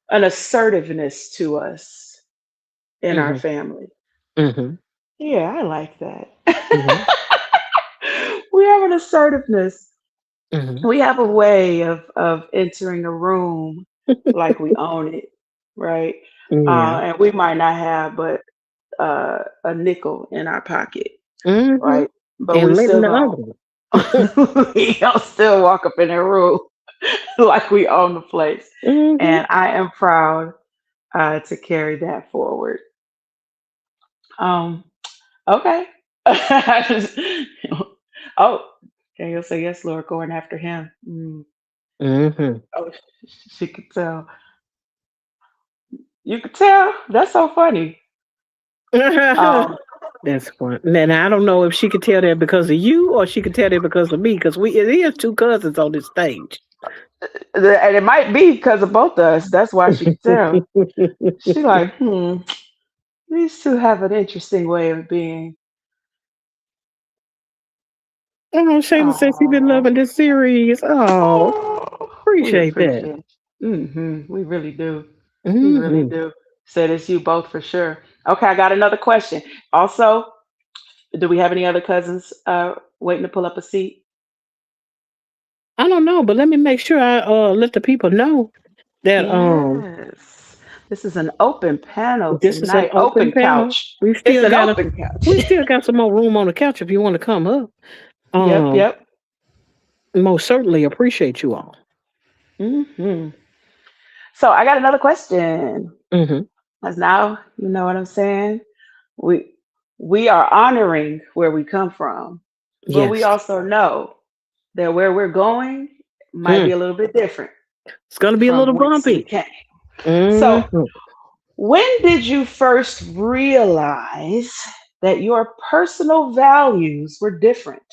an assertiveness to us in our
Hmm.
family.
Hmm.
Yeah, I like that.
Hmm.
We have an assertiveness.
Hmm.
We have a way of entering a room like we own it, right?
Yeah.
And we might not have but a nickel in our pocket,
Hmm.
right? But
And
we
letting
still
the
gonna
other
we gonna still walk up in that room like we own the place.
one. Hmm.
And I am proud to carry that forward. Um, okay. Oh, Daniel say yes, Lord, going after him. Mm.
Hmm.
Oh, she could tell. You could tell. That's so funny. Um,
That's fun. And I don't know if she could tell that because of you or she could tell that because of me, because it is two cousins on this stage.
and it might be because of both of us. That's why she could tell. She like, these two have an interesting way of being.
Oh, Shayla says she's been
Oh,
loving this series. Oh,
we
appreciate that.
appreciate. We really do. We really
Hmm.
do. Said it's you both for sure. Okay, I got another question. Also, do we have any other cousins waiting to pull up a seat?
I don't know, but let me make sure I let the people know that
Yes. This is an open panel
this is an
tonight.
open
Open
panel.
couch.
We
It's
still
an
got
open couch.
we still got some more room on the couch if you want to come up.
Yep,
Um,
yep.
Most certainly appreciate you all.
hmm So I got another question.
Hmm.
Because now you know what I'm saying. We we are honoring where we come from, but we
Yes.
also know that where we're going might
Hmm.
be a little bit different
It's gonna be a
from
little
whence we
bumpy.
came. So,
Hmm.
when did you first realize that your personal values were different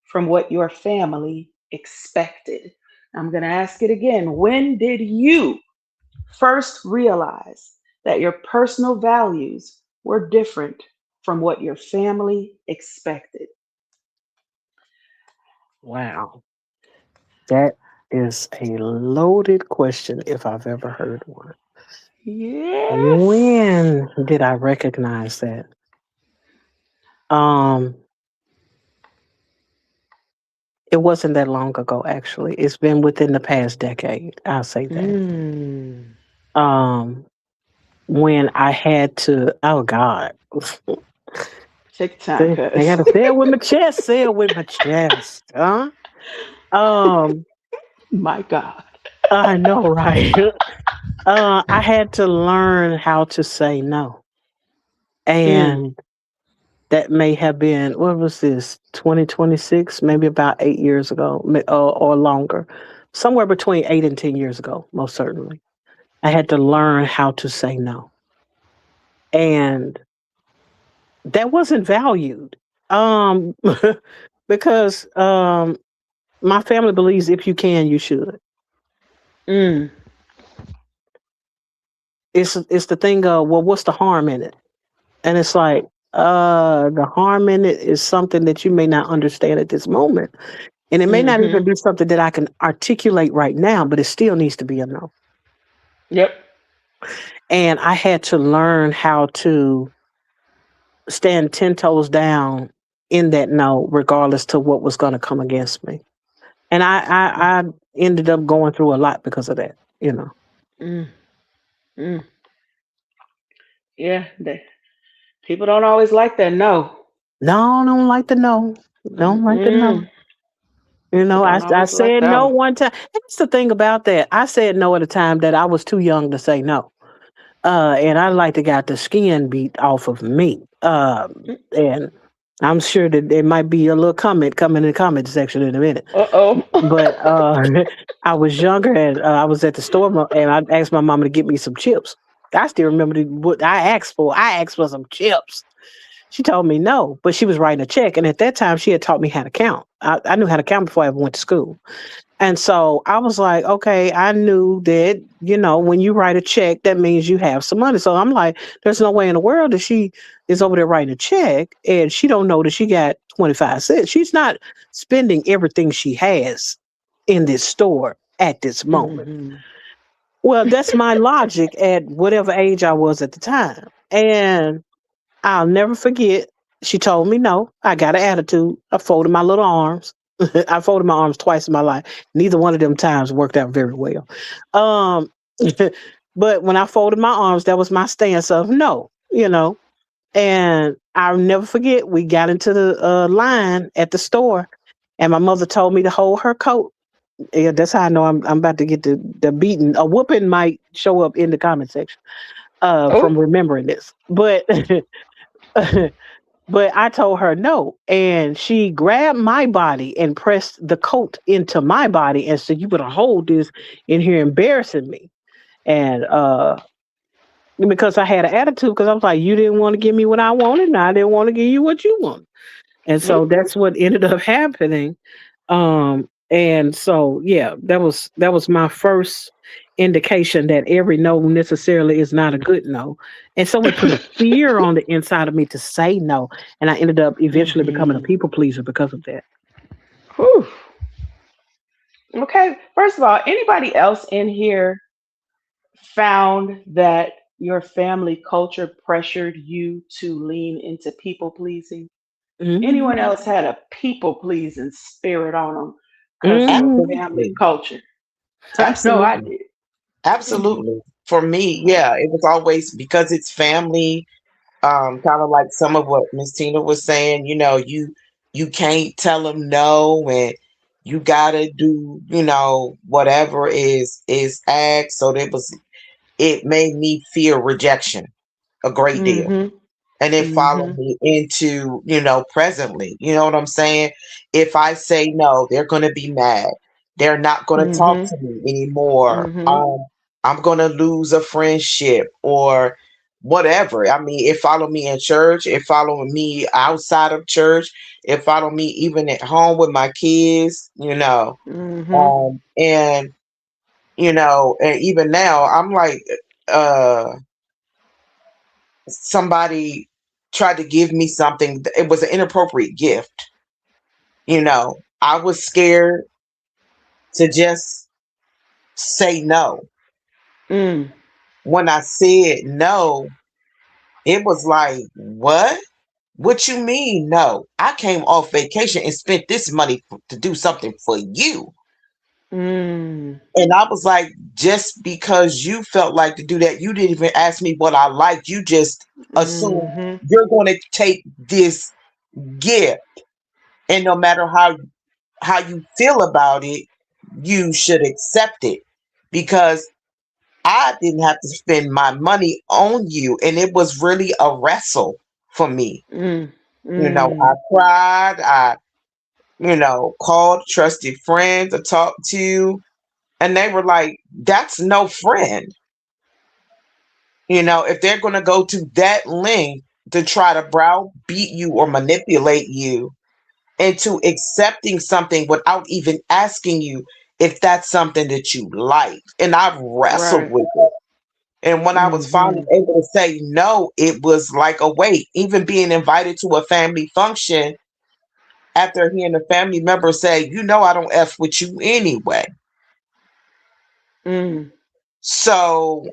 from what your family expected? I'm going to ask it again. When did you first realize that your personal values were different from what your family expected?
Wow. That is a loaded question if I've ever heard one.
Yes.
When did I recognize that? Um, it wasn't that long ago actually. It's been within the past decade, I'll say that.
Mm.
Um, when I had to oh God.
Take time,
See, I
cuz.
gotta say it with my chest, say it with my chest. Huh? Um,
My God.
I know, right? I had to learn how to say no.
Mm.
And that may have been, what was this, 2026, maybe about 8 years ago or longer. Somewhere between 8 and 10 years ago, most certainly. I had to learn how to say no. And that wasn't valued. Um, because my family believes if you can, you should.
Mm.
It's the thing of, well, what's the harm in it? And it's like, the harm in it is something that you may not understand at this moment. And it may not
Mm-hmm.
even be something that I can articulate right now, but it still needs to be a no.
Yep.
And I had to learn how to stand 10 toes down in that no, regardless to what was going to come against me. And I ended up going through a lot because of that, you know.
Mm. Mm. Yeah. People don't always like that. No.
No, don't like the no. Don't like the no.
Mm-mm.
You
People
know,
don't
I
always like
said
that
no
one.
one time. That's the thing about that. I said no at a time that I was too young to say no. And I like to got the skin beat off of me. And I'm sure that there might be a little comment coming in the comment section in a minute.
Uh-oh.
But I was younger and I was at the store and I asked my mama to get me some chips. I still remember what I asked for. I asked for some chips. She told me no, but she was writing a check. And at that time, she had taught me how to count. I knew how to count before I ever went to school. And so I was like, okay, I knew that, when you write a check, that means you have some money. So I'm like, there's no way in the world that she is over there writing a check and she don't know that she got 25 cents. She's not spending everything she has in this store at this moment.
Mm-hmm.
Well, that's my logic at whatever age I was at the time. And I'll never forget. She told me no. I got an attitude. I folded my little arms. I folded my arms twice in my life. Neither one of them times worked out very well. Um, but when I folded my arms, that was my stance of no, And I'll never forget, we got into the line at the store, and my mother told me to hold her coat. Yeah, that's how I know I'm about to get the beating. A whooping might show up in the comment section
Oh.
from remembering this. But but I told her no. And she grabbed my body and pressed the coat into my body and said, "You better hold this in here embarrassing me." And because I had an attitude, because I was like, you didn't want to give me what I wanted, and I didn't want to give you what you wanted. And so
Mm.
that's what ended up happening. And so yeah, that was my first indication that every no necessarily is not a good no. And so it put a fear on the inside of me to say no. And I ended up eventually becoming a
Mhm.
people pleaser because of that.
Whew. Okay. First of all, anybody else in here found that your family culture pressured you to lean into people pleasing? Anyone
Hmm.
else had a people pleasing spirit on them because of a
Hmm.
family
Absolutely.
culture? I know I
Absolutely.
did.
Absolutely. For me, yeah, it was always because it's family. Kind of like some of what Miss Tina was saying. You can't tell them no, and you gotta do, whatever is asked. So it made me fear rejection a great deal.
Mm-hmm.
And it followed
Mm-hmm.
me into, presently. You know what I'm saying? If I say no, they're going to be mad. They're not going to talk
Mm-hmm.
to me anymore.
Mm-hmm.
I'm going to lose a friendship or whatever. I mean, it followed me in church. It followed me outside of church. It followed me even at home with my kids.
Mm-hmm.
And, and even now, I'm like, uh, somebody tried to give me something. It was an inappropriate gift. I was scared to just say no.
Mm.
When I said no, it was like, what? What you mean no? I came off vacation and spent this money to do something for you.
Mm.
And I was like, just because you felt like to do that, you didn't even ask me what I liked. You just assumed
Mm-hmm.
you're going to take this gift. And no matter how you feel about it, you should accept it because I didn't have to spend my money on you. And it was really a wrestle for me.
Mm.
I
Mm.
cried. Called trusted friends to talk to. And they were like, that's no friend. If they're going to go to that length to try to browbeat you or manipulate you, into accepting something without even asking you if that's something that you like. And I've wrestled
Right.
with it. And when I was finally
Mm-hmm.
able to say no, it was like a weight. Even being invited to a family function after hearing a family member say, I don't F with you anyway.
Mm.
So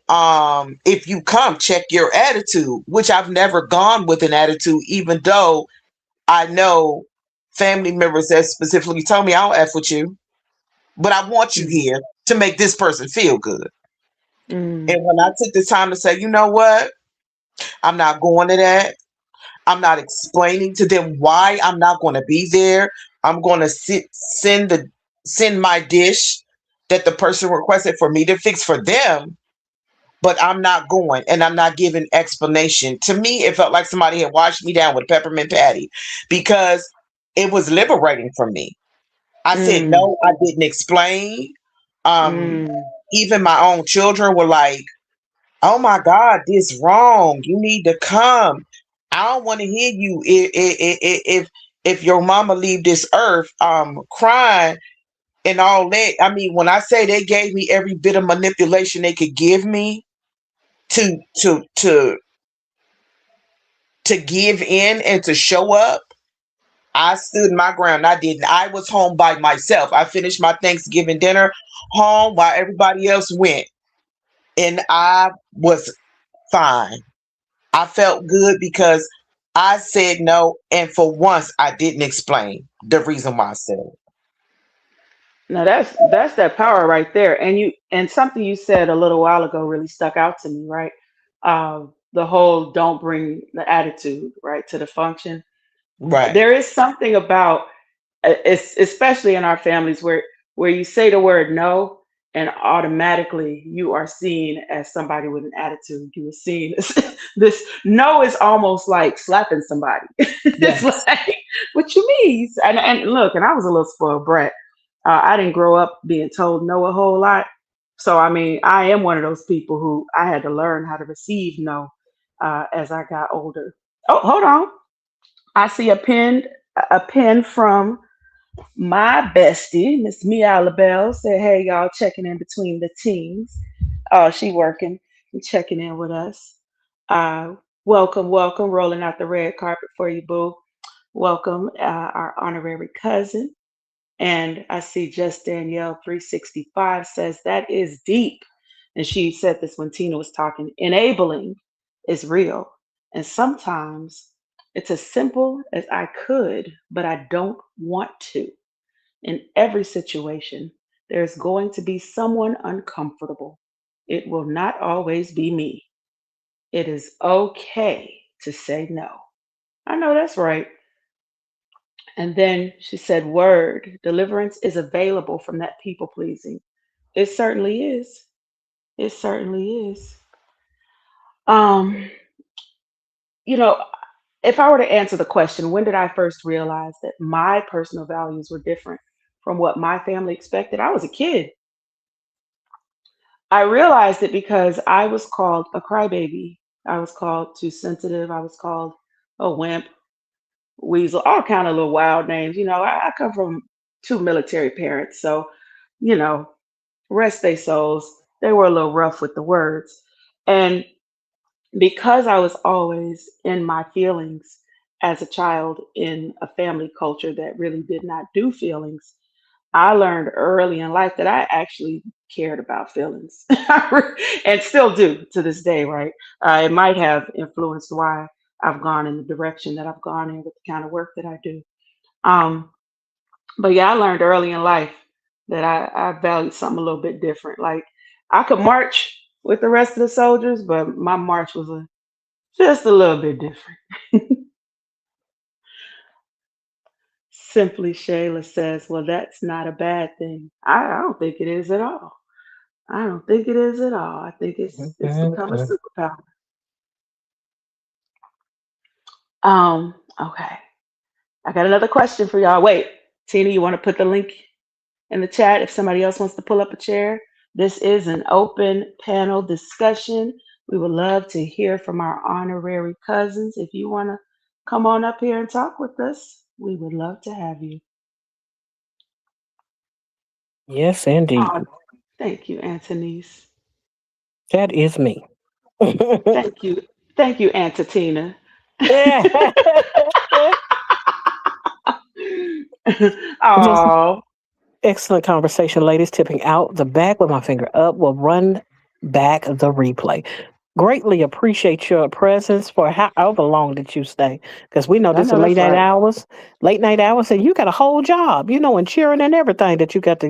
if you come, check your attitude, which I've never gone with an attitude, even though I know family members that specifically told me I don't F with you. But I want you
Mm.
here to make this person feel good.
Mm.
And when I took the time to say, you know what, I'm not going to that. I'm not explaining to them why I'm not going to be there. I'm going to send my dish that the person requested for me to fix for them, but I'm not going and I'm not giving explanation. To me, it felt like somebody had washed me down with a peppermint patty because it was liberating for me. I said
Mm.
no, I didn't explain. Um,
Mm.
Even my own children were like, "Oh my God, this wrong. You need to come. I don't want to hear you if your mama leave this earth, crying and all that." I mean, when I say they gave me every bit of manipulation they could give me to to to to give in and to show up, I stood my ground. I didn't. I was home by myself. I finished my Thanksgiving dinner home while everybody else went, and I was fine. I felt good because I said no, and for once, I didn't explain the reason why I said it.
Now that's that power right there. And something you said a little while ago really stuck out to me, right? The whole don't bring the attitude, right, to the function.
Right.
There is something about especially in our families where you say the word no and automatically you are seen as somebody with an attitude. You are seen as this no is almost like slapping somebody. It's
Yes.
like, what you mean? And look, and I was a little spoiled brat. I didn't grow up being told no a whole lot. So I mean, I am one of those people who I had to learn how to receive no as I got older. Oh, hold on. I see a pin from my bestie, Miss Mia LaBelle, said, "Hey, y'all, checking in between the teams. Oh, she working and checking in with us. Uh, welcome, welcome. Rolling out the red carpet for you, boo. Welcome, our honorary cousin. And I see Just Danielle 365 says that is deep. And she said this when Tina was talking. Enabling is real. And sometimes it's as simple as I could, but I don't want to. In every situation, there's going to be someone uncomfortable. It will not always be me. It is okay to say no. I know that's right. And then she said, word, deliverance is available from that people pleasing. It certainly is. It certainly is. Um, you know, if I were to answer the question, when did I first realize that my personal values were different from what my family expected? I was a kid. I realized it because I was called a crybaby. I was called too sensitive. I was called a wimp, weasel, all kind of little wild names. I come from two military parents, so you know, rest their souls. They were a little rough with the words, and because I was always in my feelings as a child in a family culture that really did not do feelings, I learned early in life that I actually cared about feelings and still do to this day, right? It might have influenced why I've gone in the direction that I've gone in with the kind of work that I do. Um, but yeah, I learned early in life that I valued something a little bit different. Like I could march with the rest of the soldiers, but my march was just a little bit different. Simply Shayla says, well, that's not a bad thing. I don't think it is at all. I don't think it is at all. I think it's become a
Mhm.
superpower. Okay. I got another question for y'all. Wait, Tina, you want to put the link in the chat if somebody else wants to pull up a chair? This is an open panel discussion. We would love to hear from our honorary cousins. If you want to come on up here and talk with us, we would love to have you.
Yes, indeed.
Oh, thank you, Antonice.
That is me.
Thank you. Thank you, Antotina.
Yeah.
Oh,
Excellent conversation, ladies. Tipping out the back with my finger up will run back the replay. Greatly appreciate your presence for however long that you stay, because we know
I
this is
know that's right.
late night hours, and you got a whole job, and cheering and everything that you got to,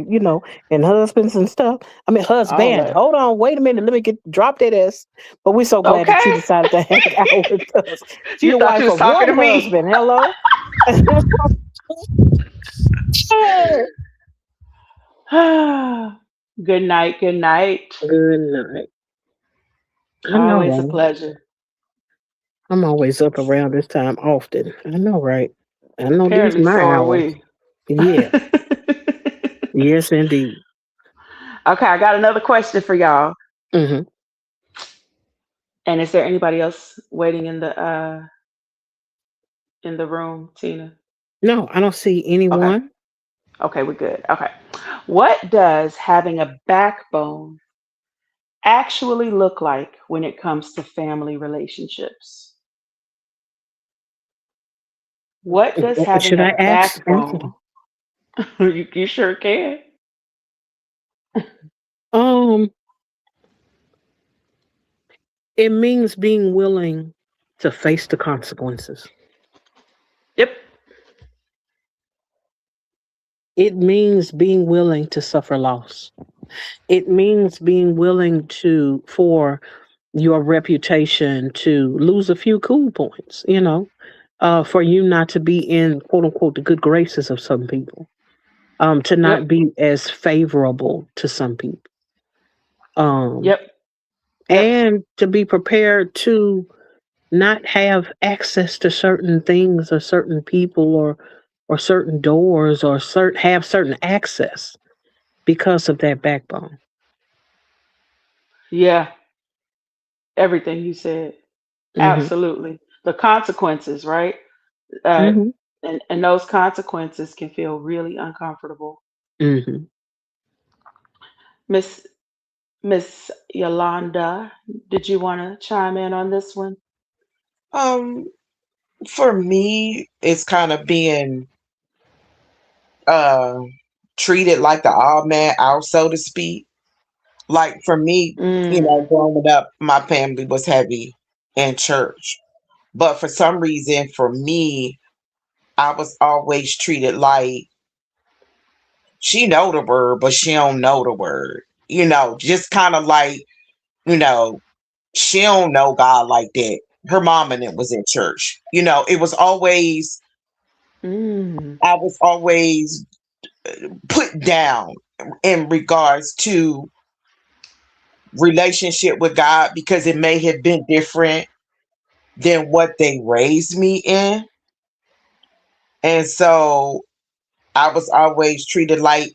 and husbands and stuff. I mean,
All
husband.
that.
Hold on, wait a minute, let me get drop that s. But we're so glad that you
Okay.
decided to hang out with us. She
You
the
thought you
wife
was
of
talking
one
to me.
husband. Hello.
Good night. Good night.
Good night. I know,
Always a
right?
pleasure.
I'm always up around this time often. I know, right? I know these
Apparently,
my
so are
hours.
we.
Yeah. Yes, indeed.
Okay, I got another question for y'all.
Hmm.
And is there anybody else waiting in the room, Tina?
No, I don't see
Okay.
anyone.
Okay, we're good. Okay. What does having a backbone actually look like when it comes to family relationships? What does having
Should I
a
ask? Answer
backbone? You sure can.
Um, it means being willing to face the consequences. It means being willing to suffer loss. It means being willing to, for your reputation to lose a few cool points, for you not to be in quote unquote the good graces of some people, to
Yep.
not be as favorable to some people, um,
Yep. Yep.
and to be prepared to not have access to certain things or certain people or certain doors or have certain access because of that backbone.
Yeah. Everything you said.
Hmm.
Absolutely. The consequences, right? Uh,
Hmm.
and those consequences can feel really uncomfortable.
Hmm.
Miss Miss Yolanda, did you want to chime in on this one?
Um, for me, it's kind of being uh treated like the odd man out, so to speak. Like for me,
Mm.
growing up, my family was heavy in church. But for some reason, for me, I was always treated like she know the word, but she don't know the word. Just kind of like, you know, she don't know God like that. Her mom and it was in church. It was always
Mm.
I was always put down in regards to relationship with God because it may have been different than what they raised me in. And so I was always treated like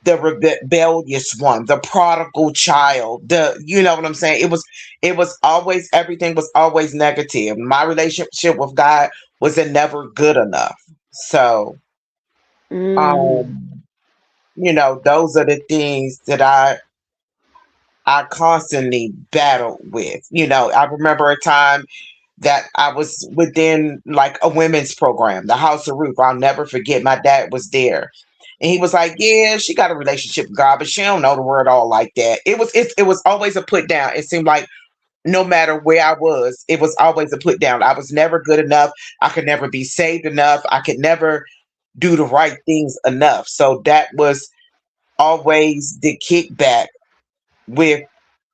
the rebellious one, the prodigal child, you know what I'm saying? It was always everything was always negative. My relationship with God wasn't never good enough. So,
Mm.
um, those are the things that I constantly battled with. I remember a time that I was within like a women's program, the House of Ruth. I'll never forget. My dad was there, and he was like, "Yeah, she got a relationship with God, but she don't know the word all like that." It was always a put down. It seemed like no matter where I was, it was always a put down. I was never good enough. I could never be saved enough. I could never do the right things enough. So that was always the kickback with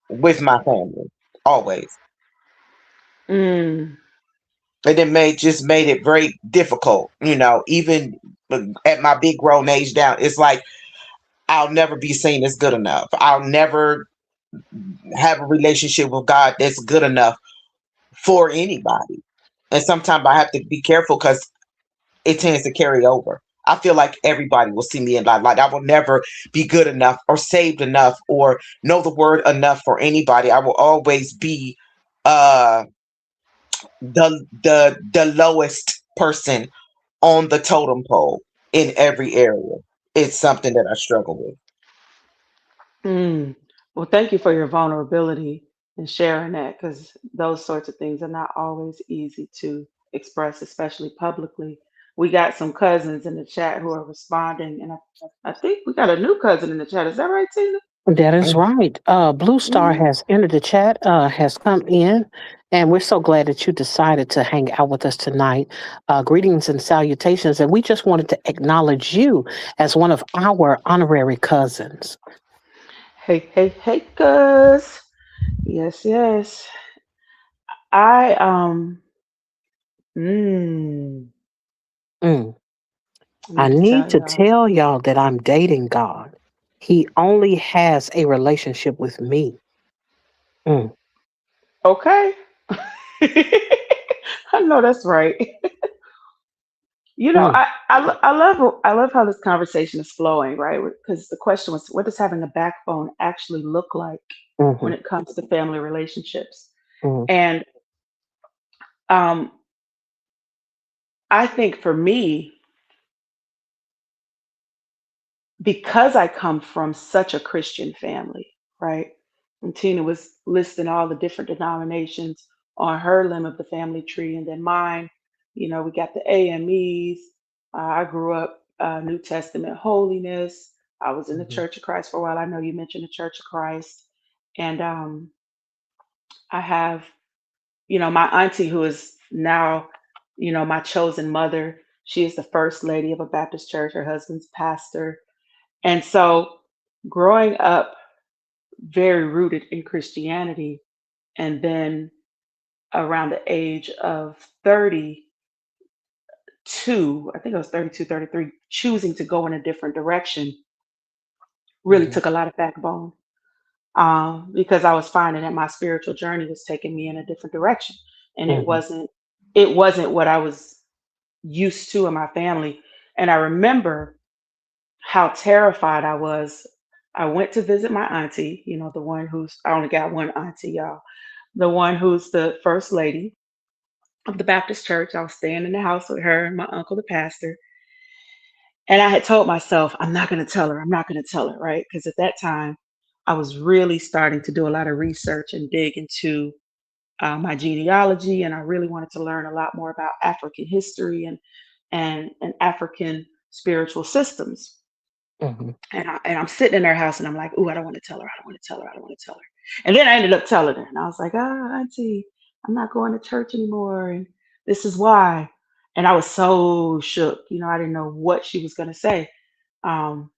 with my family, always.
Mm.
And it made it very difficult, even at my big grown age now. It's like I'll never be seen as good enough. I'll never have a relationship with God that's good enough for anybody. And sometimes I have to be careful because it tends to carry over. I feel like everybody will see me in life. Like I will never be good enough or saved enough or know the word enough for anybody. I will always be uh the lowest person on the totem pole in every area. It's something that I struggle with.
Mm. Well, thank you for your vulnerability and sharing that because those sorts of things are not always easy to express, especially publicly. We got some cousins in the chat who are responding, and I think we got a new cousin in the chat. Is that right, Tina?
That is
Mm.
right. Blue Star
Hmm.
has entered the chat, has come in, and we're so glad that you decided to hang out with us tonight. Greetings and salutations, and we just wanted to acknowledge you as one of our honorary cousins.
Hey, hey, hey, cuz. Yes, yes. I mm,
Mm.
I
I
need to
need
tell
to
y'all.
tell y'all that I'm dating God. He only has a relationship with me. Mm.
Okay. I know that's right.
Mm.
I love how this conversation is flowing, right? Because the question was, what does having a backbone actually look like when
Hmm.
it comes to family relationships?
Hmm.
And um, I think for me, because I come from such a Christian family, right? And Tina was listing all the different denominations on her limb of the family tree, and then mine, we got the AMEs. I grew up New Testament holiness. I was in the
Mhm.
Church of Christ for a while. I know you mentioned the Church of Christ, and I have, my auntie who is now, my chosen mother. She is the first lady of a Baptist church. Her husband's pastor. And so growing up very rooted in Christianity, and then around the age of 32, I think I was 32, 33, choosing to go in a different direction really
Mhm.
took a lot of backbone, because I was finding that my spiritual journey was taking me in a different direction, and
Mhm.
it wasn't what I was used to in my family. And I remember how terrified I was. I went to visit my auntie, the one who's I only got one auntie, y'all. The one who's the first lady of the Baptist church. I was staying in the house with her and my uncle, the pastor. And I had told myself, I'm not going to tell her. I'm not going to tell her, right? Because at that time, I was really starting to do a lot of research and dig into my genealogy, and I really wanted to learn a lot more about African history and African spiritual systems.
Mhm.
And I'm sitting in her house, and I'm like, ooh, I don't want to tell her. I don't want to tell her. I don't want to tell her. And then I ended up telling her, and I was like, auntie, I'm not going to church anymore, and this is why. And I was so shook. I didn't know what she was going to say. Um,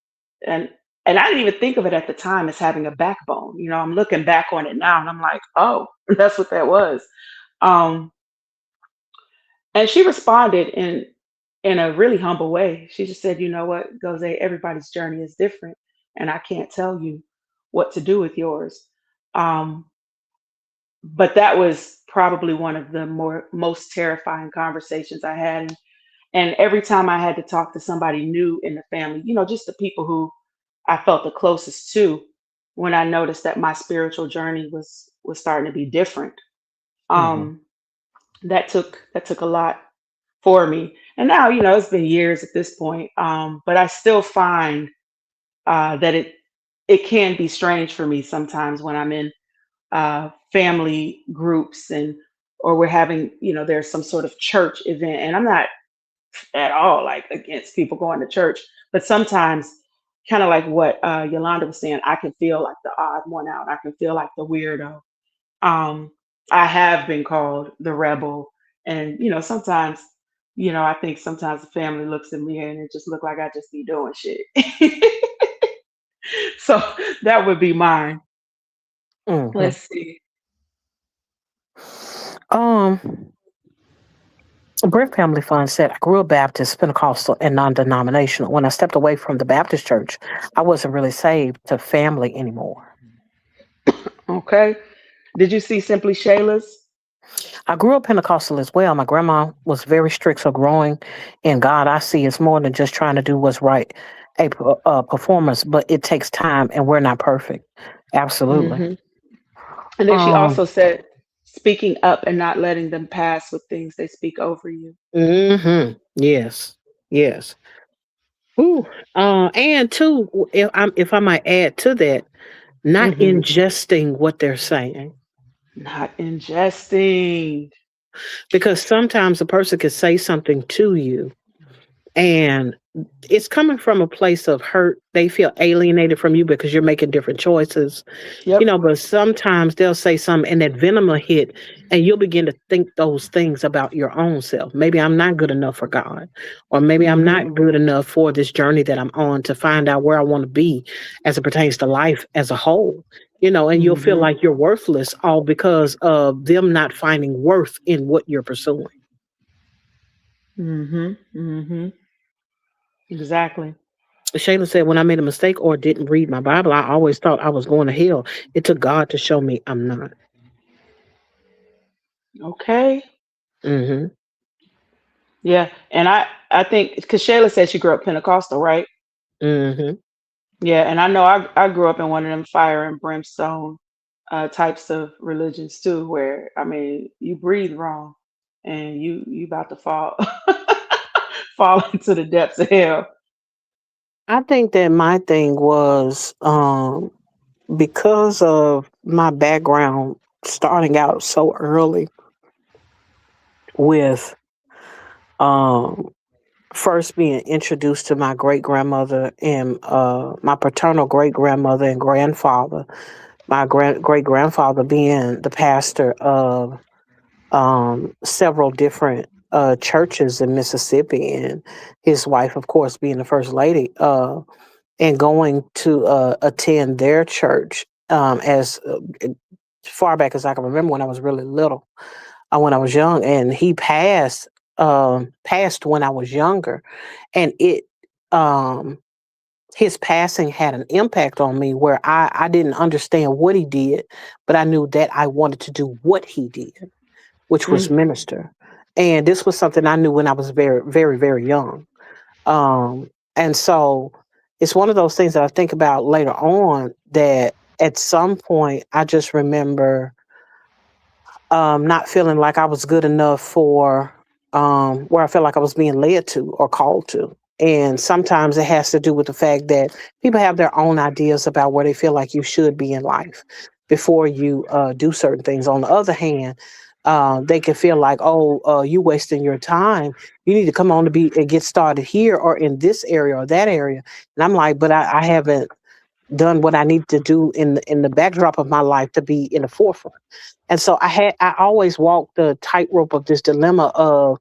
and and I didn't even think of it at the time as having a backbone. I'm looking back on it now, and I'm like, oh, that's what that was. Um, and she responded in a really humble way. She just said, "You know what, Gose, everybody's journey is different, and I can't tell you what to do with yours." Um, but that was probably one of the most terrifying conversations I had. And every time I had to talk to somebody new in the family, just the people who I felt the closest to, when I noticed that my spiritual journey was starting to be different,
Mhm.
um, that took a lot for me. And now, it's been years at this point, but I still find that it can be strange for me sometimes when I'm in family groups, and or we're having, there's some sort of church event, and I'm not at all like against people going to church, but sometimes, kind of like what Yolanda was saying, I can feel like the odd one out. I can feel like the weirdo. um, I have been called the rebel, and sometimes, I think sometimes the family looks at me and it just look like I just be doing shit. So that would be mine.
Mhm.
Let's see.
Um, Brick Family Fund said, I grew up Baptist, Pentecostal, and non denominational. When I stepped away from the Baptist church, I wasn't really saved to family anymore.
Okay. Did you see Simply Shayla's?
I grew up Pentecostal as well. My grandma was very strict, so growing in God, I see it's more than just trying to do what's right, performance, but it takes time, and we're not perfect. Absolutely.
Hmm. And then she
Um,
also said, speaking up and not letting them pass with things they speak over you.
yes, yes. Ooh, and two, if I might add to that, not
Hmm.
ingesting what they're saying.
Not ingesting.
Because sometimes a person could say something to you and it's coming from a place of hurt. They feel alienated from you because you're making different choices,
Yep.
but sometimes they'll say something and that venom will hit and you'll begin to think those things about your own self. Maybe I'm not good enough for God, or maybe I'm
Hmm.
not good enough for this journey that I'm on to find out where I want to be as it pertains to life as a whole. And you'll feel
Hmm.
like you're worthless all because of them not finding worth in what you're pursuing.
Hmm. Hmm. Exactly.
Shayla said, when I made a mistake or didn't read my Bible, I always thought I was going to hell. It took God to show me I'm not.
Okay.
Mm-hmm.
Yeah. And I think because Shayla said she grew up Pentecostal, right?
Mm-hmm.
Yeah. And I know I grew up in one of them fire and brimstone types of religions too, where I mean you breathe wrong and you about to fall fall into the depths of hell.
I think that my thing was because of my background starting out so early with um, first being introduced to my great grandmother and my paternal great grandmother and grandfather, my great grandfather being the pastor of several different churches in Mississippi, and his wife, of course, being the first lady, and going to attend their church as far back as I can remember when I was really little, when I was young, and he passed when I was younger, and it um his passing had an impact on me where I didn't understand what he did, but I knew that I wanted to do what he did, which was
Mm,
minister. And this was something I knew when I was very, very, very young. And so it's one of those things that I think about later on that at some point I just remember not feeling like I was good enough for where I felt like I was being led to or called to. And sometimes it has to do with the fact that people have their own ideas about where they feel like you should be in life before you do certain things. On the other hand, they can feel like, oh, you wasting your time. You need to come on to be and get started here or in this area or that area. And I'm like, but I haven't done what I need to do in the backdrop of my life to be in the forefront. And so I always walked the tightrope of this dilemma of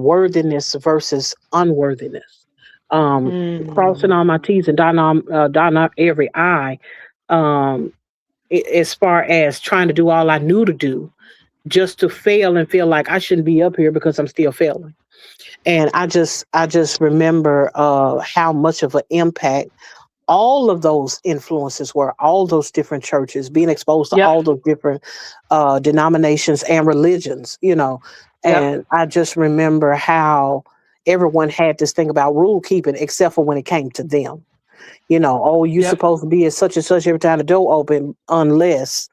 worthiness versus unworthiness. Um, Crossing all my
mm,
T's and dotting out every I. Um, as far as trying to do all I knew to do, just to fail and feel like I shouldn't be up here because I'm still failing. And I just remember how much of an impact all of those influences were, all those different churches, being exposed to
yep,
all those different denominations and religions,
yep,
and I just remember how everyone had this thing about rule keeping except for when it came to them. Oh, you
yep.
supposed to be at such and such every time the door open unless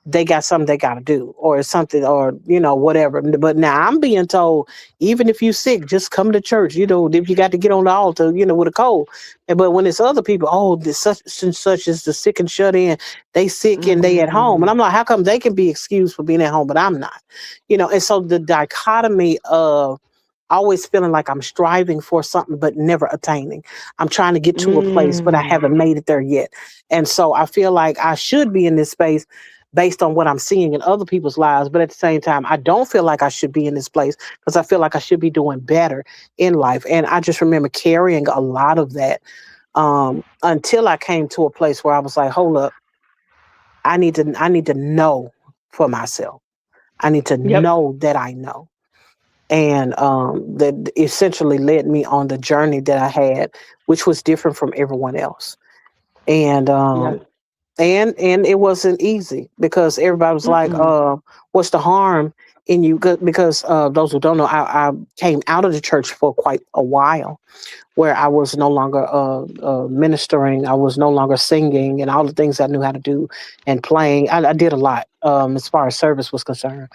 they got something they got to do or something or whatever. But now I'm being told, even if you sick, just come to church. If you got to get on the altar, with a cold. But when it's other people, oh, this such and such is the sick and shut in, they sick and they at home. And
Mm,
I'm like, how come they can be excused for being at home but I'm not? And so the dichotomy of always feeling like I'm striving for something but never attaining. I'm trying to get to a place, but I
mm,
haven't made it there yet. And so I feel like I should be in this space based on what I'm seeing in other people's lives. But at the same time, I don't feel like I should be in this place because I feel like I should be doing better in life. And I just remember carrying a lot of that until I came to a place where I was like, hold up, I need to know for myself. I need to
yep,
know that I know, and that essentially led me on the journey that I had, which was different from everyone else. And
yeah.
and it wasn't easy because everybody was like,
Mm-mm.
"What's the harm in you?" Because those who don't know, I came out of the church for quite a while, where I was no longer ministering, I was no longer singing, and all the things I knew how to do and playing. I did a lot as far as service was concerned.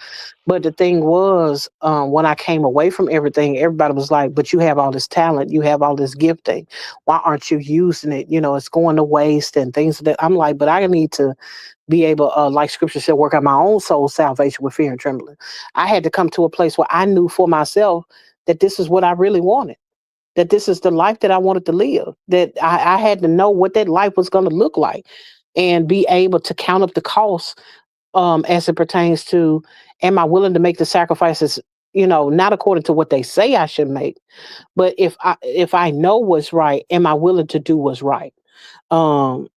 But the thing was, when I came away from everything, everybody was like, "But you have all this talent, you have all this gifting. Why aren't you using it? It's going to waste and things that." I'm like, "But I need to be able, like Scripture said, work out my own soul salvation with fear and trembling." I had to come to a place where I knew for myself that this is what I really wanted, that this is the life that I wanted to live, that I had to know what that life was going to look like and be able to count up the costs as it pertains to, am I willing to make the sacrifices, not according to what they say I should make, but if I know what's right, am I willing to do what's right? Um,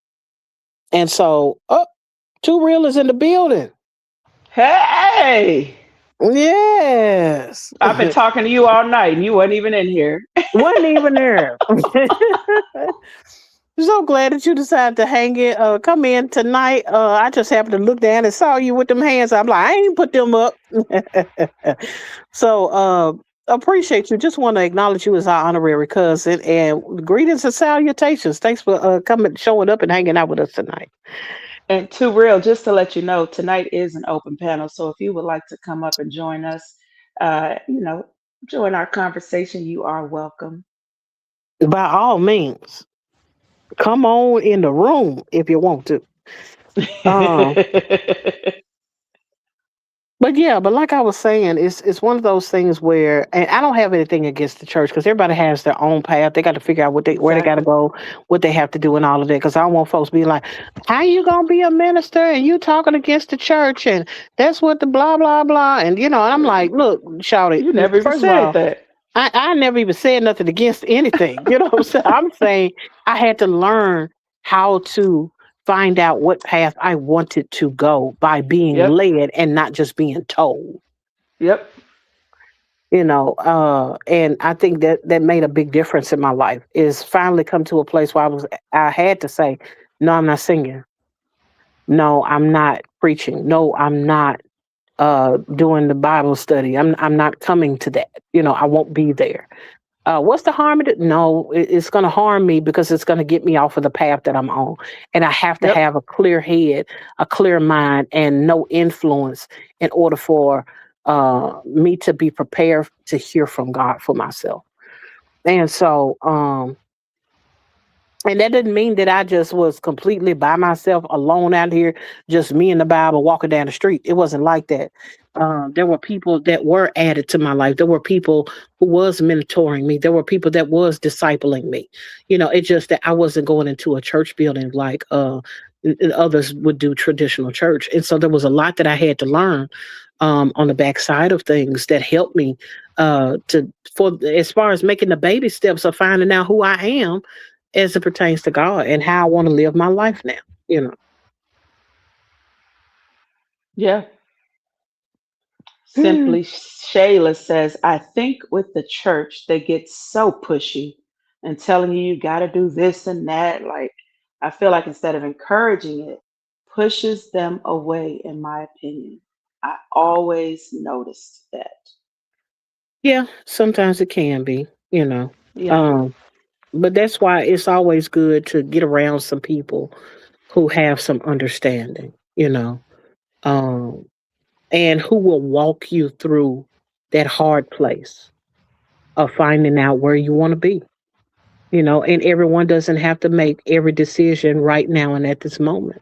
and so, two real is in the building.
Hey,
Yes.
I've been talking to you all night and you weren't even in here.
Wasn't even there. So glad that you decided to come in tonight. I just happened to look down and saw you with them hands. I'm like, I ain't put them up. So appreciate you. Just want to acknowledge you as our honorary cousin and greetings and salutations. Thanks for coming, showing up, and hanging out with us tonight.
And too real, just to let you know, tonight is an open panel. So if you would like to come up and join us, uh, you know, join our conversation, you are welcome.
By all means, come on in the room if you want to. Um, but but like I was saying, it's one of those things where, and I don't have anything against the church because everybody has their own path. They got to figure out what they where they got to
Exactly.
go, what they have to do, and all of that. Because I don't want folks being like, "How you gonna be a minister and you talking against the church and that's what the blah blah blah." And and I'm like, "Look, shout it.
You never even
First of
said
all,
that.
I never even said nothing against anything. You know what I'm saying? I'm saying I had to learn how to find out what path I wanted to go by being
Yep.
led and not just being told.
Yep.
And I think that made a big difference in my life. Is finally come to a place where I had to say, no, I'm not singing. No, I'm not preaching. No, I'm not doing the Bible study. I'm not coming to that. I won't be there. What's the harm in it? No, it's going to harm me because it's going to get me off of the path that I'm on. And I have to
Yep.
have a clear head, a clear mind, and no influence in order for me to be prepared to hear from God for myself. And so, and that didn't mean that I just was completely by myself, alone out here, just me and the Bible walking down the street. It wasn't like that. There were people that were added to my life. There were people who was mentoring me. There were people that was discipling me. It's just that I wasn't going into a church building like others would do traditional church. And so there was a lot that I had to learn on the backside of things that helped me to for as far as making the baby steps of finding out who I am as it pertains to God and how I want to live my life now. You know.
Yeah.
Mm.
Simply Shayla says, I think with the church, they get so pushy and telling you got to do this and that. Like, I feel like instead of encouraging it, pushes them away, in my opinion. I always noticed that.
Yeah, sometimes it can be.
Yeah.
Um, but that's why it's always good to get around some people who have some understanding. Um, and who will walk you through that hard place of finding out where you want to be. And everyone doesn't have to make every decision right now and at this moment.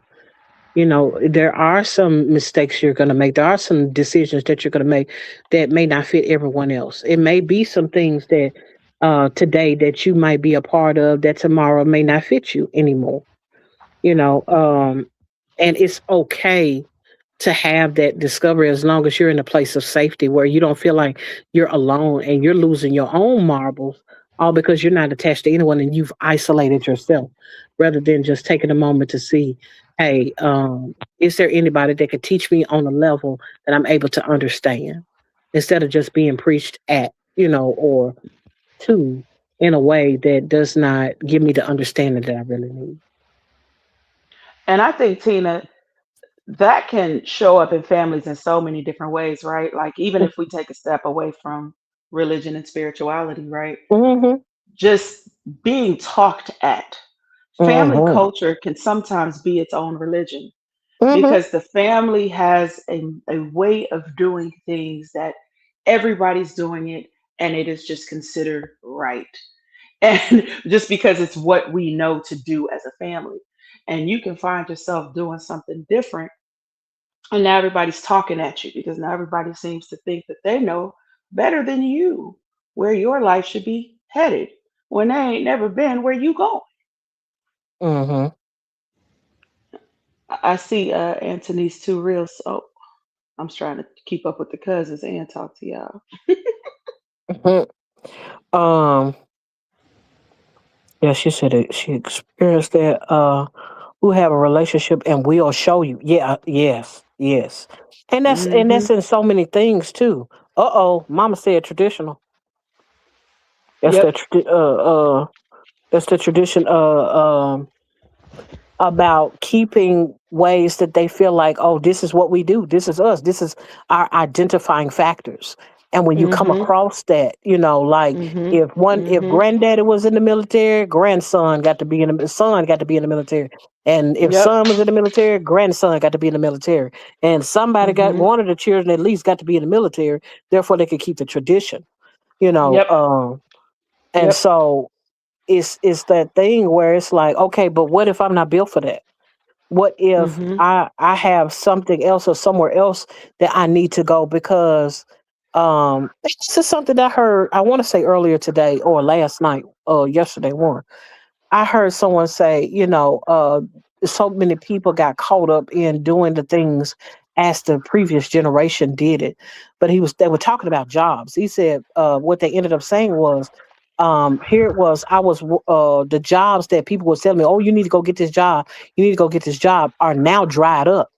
There are some mistakes you're going to make. There are some decisions that you're going to make that may not fit everyone else. It may be some things that today that you might be a part of that tomorrow may not fit you anymore. You know, um, and it's okay to have that discovery as long as you're in a place of safety where you don't feel like you're alone and you're losing your own marbles all because you're not attached to anyone and you've isolated yourself rather than just taking a moment to see, hey, is there anybody that could teach me on a level that I'm able to understand instead of just being preached at, or to in a way that does not give me the understanding that I really need.
And I think, Tina, that can show up in families in so many different ways, right? Like, even if we take a step away from religion and spirituality, right?
Mm-hmm.
Just being talked at. Family
Mm-hmm.
culture can sometimes be its own religion
Mm-hmm.
because the family has a way of doing things that everybody's doing it and it is just considered right. And just because it's what we know to do as a family. And you can find yourself doing something different and now everybody's talking at you because now everybody seems to think that they know better than you where your life should be headed when they ain't never been where you going.
Mm-hmm.
I see Anthony's too real, so I'm trying to keep up with the cousins and talk to y'all.
Um, yeah, she said it, she experienced that. Who have a relationship and will show you. Yeah, yes, yes, and that's
Hmm.
in so many things too. Oh, Mama said traditional. That's the
Yep.
tradi- that's the tradition. About keeping ways that they feel like, oh, this is what we do. This is us. This is our identifying factors. And when you come
Hmm.
across that, like
Hmm.
if
Hmm.
granddaddy was in the military, grandson got to be in the son got to be in the military. And if
Yep.
son was in the military, grandson got to be in the military. And somebody got
Hmm.
one of the children at least got to be in the military. Therefore, they could keep the tradition. You know,
Yep.
um, and
Yep.
so it's that thing where it's like, okay, but what if I'm not built for that? What if
Mhm.
I have something else or somewhere else that I need to go because this is something that I heard I want to say earlier today or last night or yesterday one. I heard someone say, so many people got caught up in doing the things as the previous generation did it. But they were talking about jobs. He said what they ended up saying was, here it was, the jobs that people were telling me, oh, you need to go get this job, you need to go get this job, are now dried up,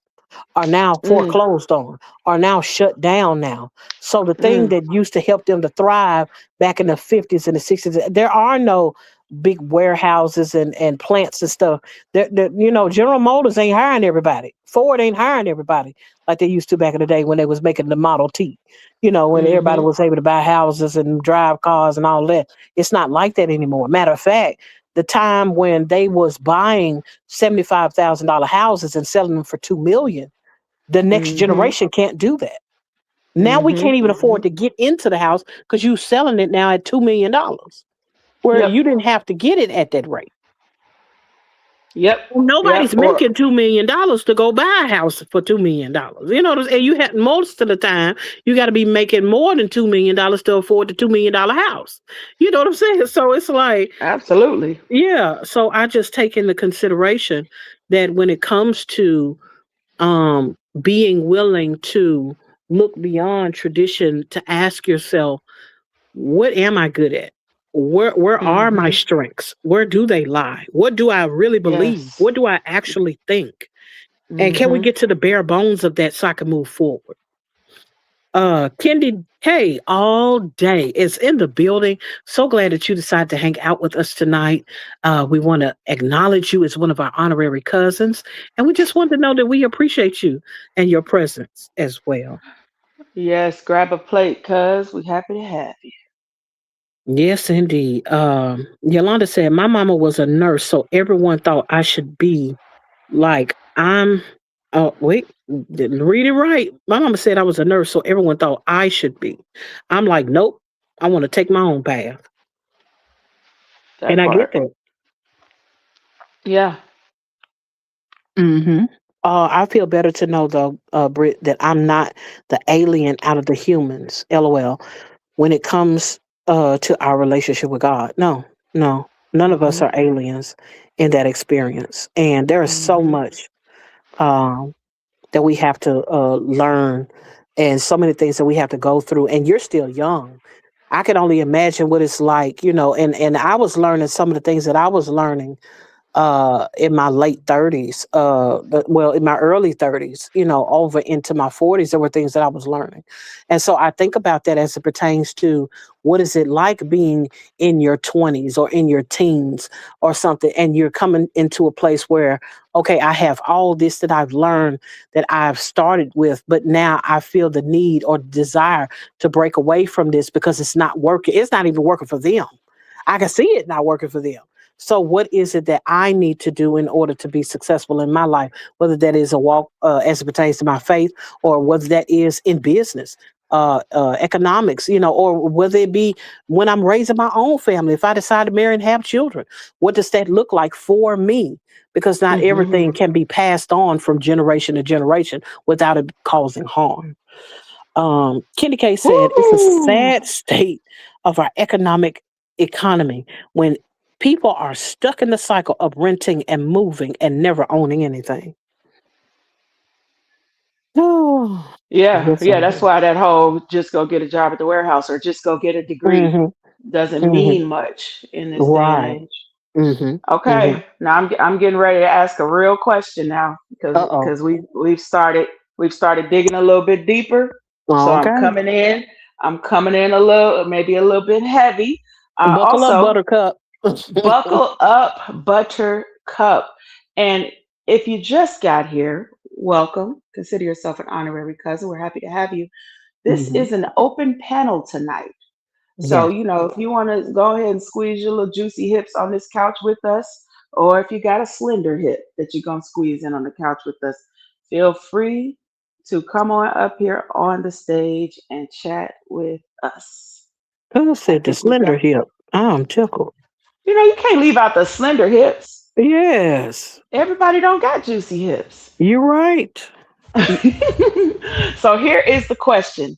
are now
Mm.
foreclosed on, are now shut down now. So the thing
Mm.
that used to help them to thrive back in the 50s and the 60s, there are no big warehouses and plants and stuff. General Motors ain't hiring everybody. Ford ain't hiring everybody like they used to back in the day when they was making the Model T. When everybody
Mhm.
was able to buy houses and drive cars and all that. It's not like that anymore. Matter of fact, the time when they was buying $75,000 houses and selling them for 2 million, the next
Mhm.
generation can't do that. Now we
Mhm.
can't even afford
Mhm.
to get into the house because you selling it now at $2 million, where
Yep.
you didn't have to get it at that rate.
Yep. Yep.
Nobody's
Or
making $2 million to go buy a house for $2 million. And you have most of the time you got to be making more than $2 million to afford the $2 million house. You know what I'm saying? So it's like,
absolutely.
yeah. So I just take into consideration that when it comes to being willing to look beyond tradition to ask yourself, what am I good at? Where are my
Mhm.
strengths? Where do they lie? What do I really believe?
Yes.
What do I actually think? And can we
Mhm.
get to the bare bones of that so I can move forward? Kendi K all day is in the building. So glad that you decided to hang out with us tonight. We want to acknowledge you as one of our honorary cousins, and we just want to know that we appreciate you and your presence as well.
Yes. Grab a plate, cuz we happy to have you.
Yes, indeed. Yolanda said, my mama was a nurse, so everyone thought I should be like I'm. Oh, wait, didn't read it right. My mama said I was a nurse, so everyone thought I should be. I'm like, nope, I want to take my own path. And
That
I get
part.
that.
Yeah.
Hmm. I feel better to know, though, Britt, that I'm not the alien out of the humans, LOL, when it comes to our relationship with God. No, no, none of us
Mhm.
are aliens in that experience. And there is so
Mhm.
much um, that we have to learn and so many things that we have to go through. And you're still young. I can only imagine what it's like, and I was learning some of the things that I was learning in my late 30s, well, in my early 30s, over into my 40s. There were things that I was learning. And so I think about that as it pertains to what is it like being in your 20s or in your teens or something, and you're coming into a place where, okay, I have all this that I've learned, that I've started with, but now I feel the need or desire to break away from this because it's not working. It's not even working for them. I can see it not working for them. So, what is it that I need to do in order to be successful in my life? Whether that is a walk as it pertains to my faith, or whether that is in business, economics, or whether it be when I'm raising my own family. If I decide to marry and have children, what does that look like for me? Because not everything
Mhm.
can be passed on from generation to generation without it causing harm. Kenny K said it's a
Woo.
sad state of our economic economy when people are stuck in the cycle of renting and moving and never owning anything. Oh,
Yeah.
yes,
Yeah. That's
indeed.
why that whole just go get a job at the warehouse or just go get a degree
Mm-hmm.
doesn't
Mm-hmm.
mean much in this day and
Right.
age.
Mm-hmm. Mm-hmm.
Okay, now I'm getting ready to ask a real question now because
Uh-oh.
we've started digging a little bit deeper. So I'm
Okay.
coming in. I'm coming in a little, maybe a little bit heavy.
Buckle up,
Also,
Buttercup.
buckle up, Buttercup. And if you just got here, welcome. Consider yourself an honorary cousin. We're happy to have you. This
Hmm.
is an open panel tonight. So,
Yes.
if you want to go ahead and squeeze your little juicy hips on this couch with us, or if you got a slender hip that you're going to squeeze in on the couch with us, feel free to come on up here on the stage and chat with us.
Who
I
said the
think we've
slender
got,
hip? I'm tickled.
you can't leave out the slender hips.
Yes.
Everybody don't got juicy hips.
You're right. Y-
So here is the question.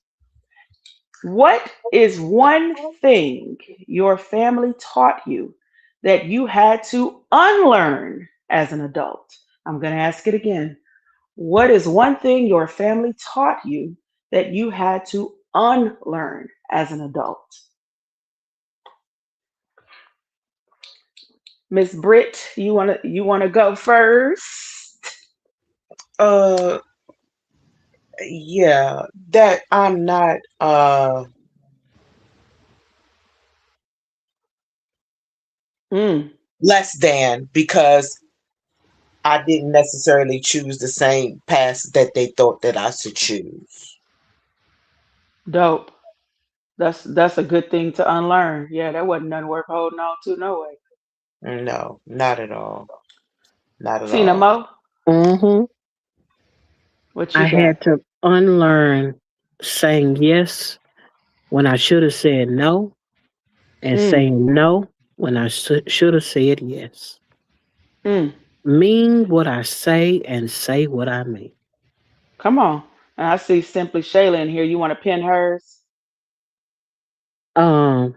What is one thing your family taught you that you had to unlearn as an adult? I'm going to ask it again. What is one thing your family taught you that you had to unlearn as an adult? Miss Britt, you wanna go first?
Uh, yeah, that I'm not
Mm,
less than because I didn't necessarily choose the same path that they thought that I should choose.
dope. That's a good thing to unlearn. Yeah, that wasn't nothing worth holding on to, no way.
No, not at all. Not at
Tina
all.
Mo,
hmm
what you
I
got?
had to unlearn saying yes when I should have said no, and
Mm,
saying no when I should have said yes.
mm.
Mean what I say and say what I mean.
Come on. And I see Simply Shayla in here. You want to pin hers?
Um,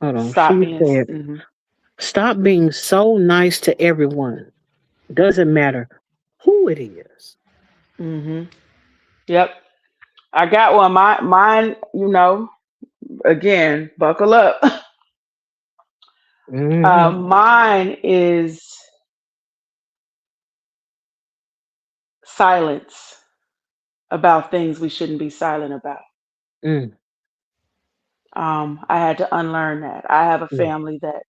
Hold on.
Stop
She
being.
said, "Stop being so nice to everyone. Doesn't matter who it is."
Mm-hmm. Yep. I got one. Mine, again, buckle up.
Mm-hmm.
Mine is silence about things we shouldn't be silent about.
Mm,
I had to unlearn that. I have a
mm,
family that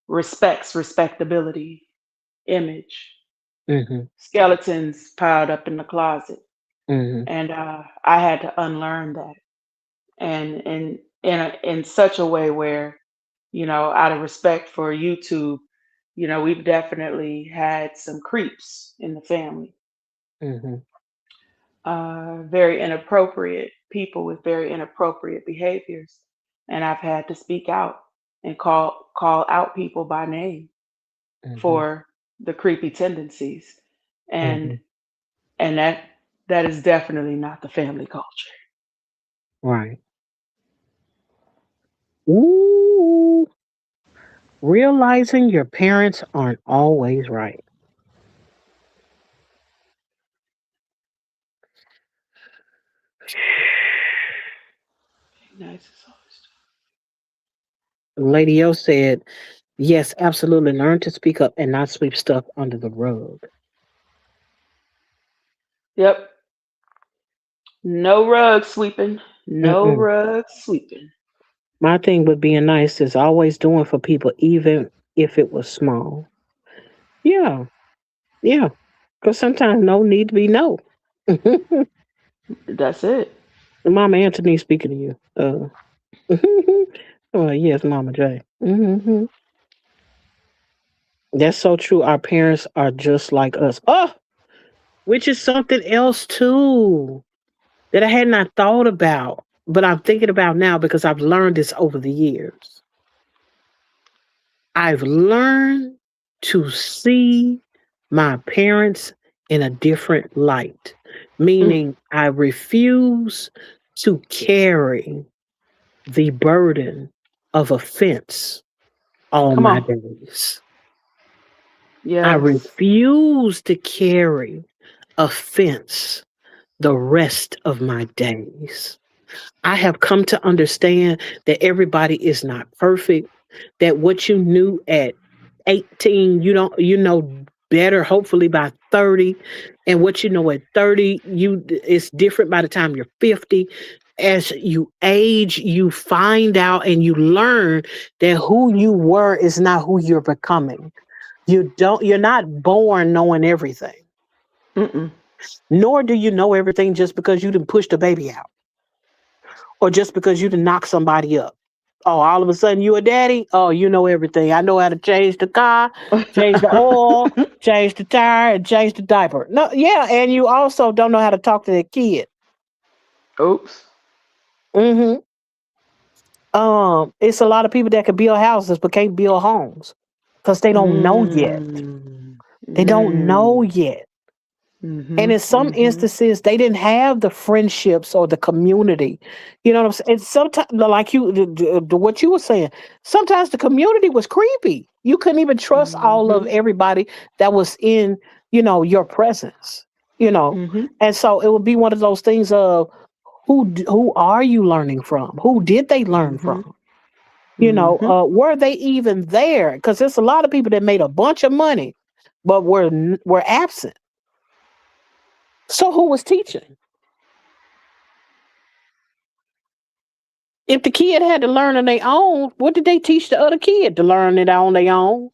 respects respectability, image,
mm-hmm,
skeletons piled up in the closet,
mm-hmm,
and I had to unlearn that, and in such a way where, out of respect for YouTube, we've definitely had some creeps in the family,
mm-hmm,
very inappropriate people with very inappropriate behaviors, and I've had to speak out and call out people by name
mm-hmm,
for the creepy tendencies, and
mm-hmm.
and that is definitely not the family culture.
Right. Ooh, realizing your parents aren't always right.
Nice as always.
Lady O said, "Yes, absolutely. Learn to speak up and not sweep stuff under the rug."
Yep, no rug sweeping, no
Mm-mm.
rug sweeping.
My thing with being nice is always doing for people, even if it was small. Yeah, yeah. Because sometimes no need to be no.
That's it.
Mama Anthony speaking to you. Oh, yes, Mama J. That's so true. Our parents are just like us. Oh, which is something else too that I had not thought about, but I'm thinking about now because I've learned this over the years. I've learned to see my parents in a different light,
Mm,
meaning I refuse to carry the burden of offense all
come
my
on.
days. I
Yes.
refuse to carry offense the rest of my days. I have come to understand that everybody is not perfect, that what you knew at 18, you know better hopefully by 30, and what you know at 30, you it's different by the time you're 50. As you age, you find out and you learn that who you were is not who you're becoming. You're not born knowing everything,
Mm-mm.
nor do you know everything just because you didn't push the baby out or just because you didn't knock somebody up. Oh, all of a sudden you a daddy? Oh, you know everything. I know how to change the car, change the oil, change the tire, and change the diaper. No, yeah, and you also don't know how to talk to that kid.
Oops.
It's a lot of people that can build houses but can't build homes. because they don't know yet.
Mm.
They don't know
Mm.
yet. And
Mhm.
in some
Mhm.
instances, they didn't have the friendships or the community. You know what I'm saying? And sometimes, like what you were saying, sometimes the community was creepy. You couldn't even trust all of
Mhm.
everybody that was in, your presence. You know,
Mhm.
and so it would be one of those things of who are you learning from? Who did they learn
Mhm.
from?
Mhm.
Were they even there? Because there's a lot of people that made a bunch of money, but were absent. So who was teaching? If the kid had to learn on their own, what did they teach the other kid to learn it on their own?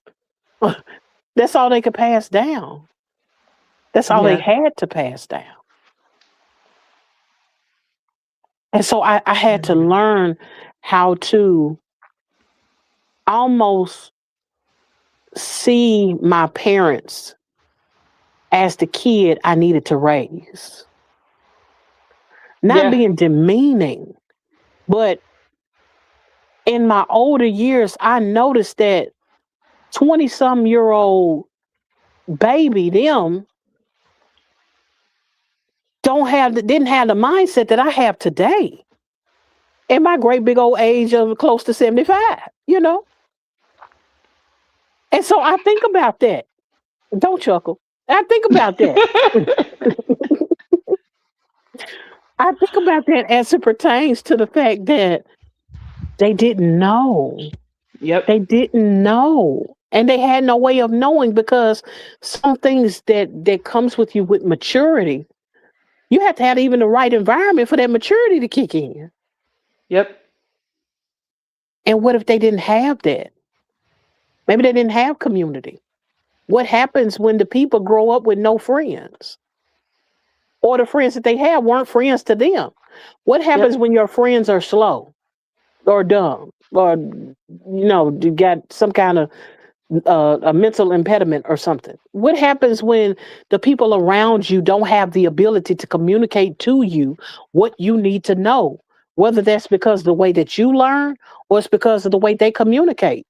That's all they could pass down. That's all they
Yeah.
had to pass down. And so I had to
Mm.
learn how to almost see my parents as the kid I needed to raise. Not
Yeah.
being demeaning, but in my older years, I noticed that 20 some year old baby, them didn't have the mindset that I have today in my great big old age of close to 75. And so I think about that. Don't chuckle. I think about that. I think about that as it pertains to the fact that they didn't know.
Yep.
They didn't know. And they had no way of knowing because some things that comes with you with maturity, you have to have even the right environment for that maturity to kick in.
Yep.
And what if they didn't have that? Maybe they didn't have community. What happens when the people grow up with no friends? Or the friends that they have weren't friends to them? What happens
Yep.
when your friends are slow or dumb or you got some kind of a mental impediment or something? What happens when the people around you don't have the ability to communicate to you what you need to know? Whether that's because of the way that you learn or it's because of the way they communicate.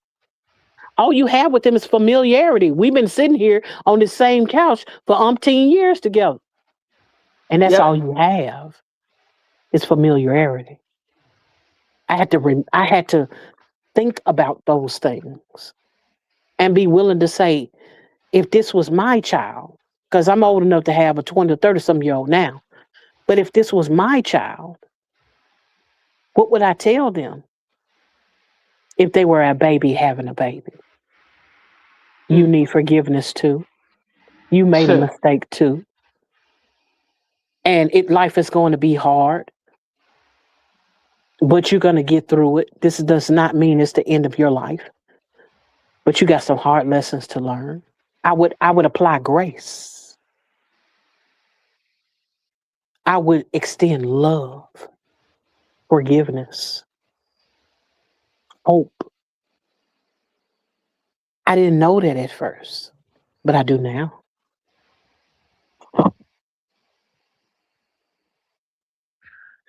All you have with them is familiarity. We've been sitting here on the same couch for umpteen years together, and that's all
Yep.
you have is familiarity. I had to think about those things and be willing to say, if this was my child, because I'm old enough to have a 20 or 30 some year old now, but if this was my child, what would I tell them if they were a baby having a baby? You
Mm.
need forgiveness too. You made a mistake too. And life is going to be hard, but you're going to get through it. This does not mean it's the end of your life, but you got some hard lessons to learn. I would apply grace. I would extend love, forgiveness, hope. I didn't know that at first, but I do now.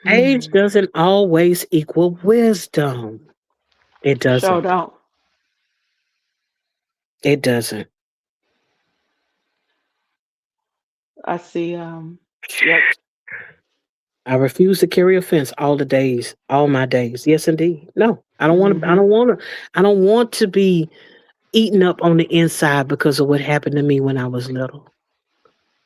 Age
Mm.
doesn't always equal wisdom. It
Show
doesn't.
don't.
It doesn't.
I see. Yep.
I refuse to carry offense all the days, all my days. Yes, indeed. No, I don't want to. I
Mhm.
don't want to. I don't want to be eaten up on the inside because of what happened to me when I was little,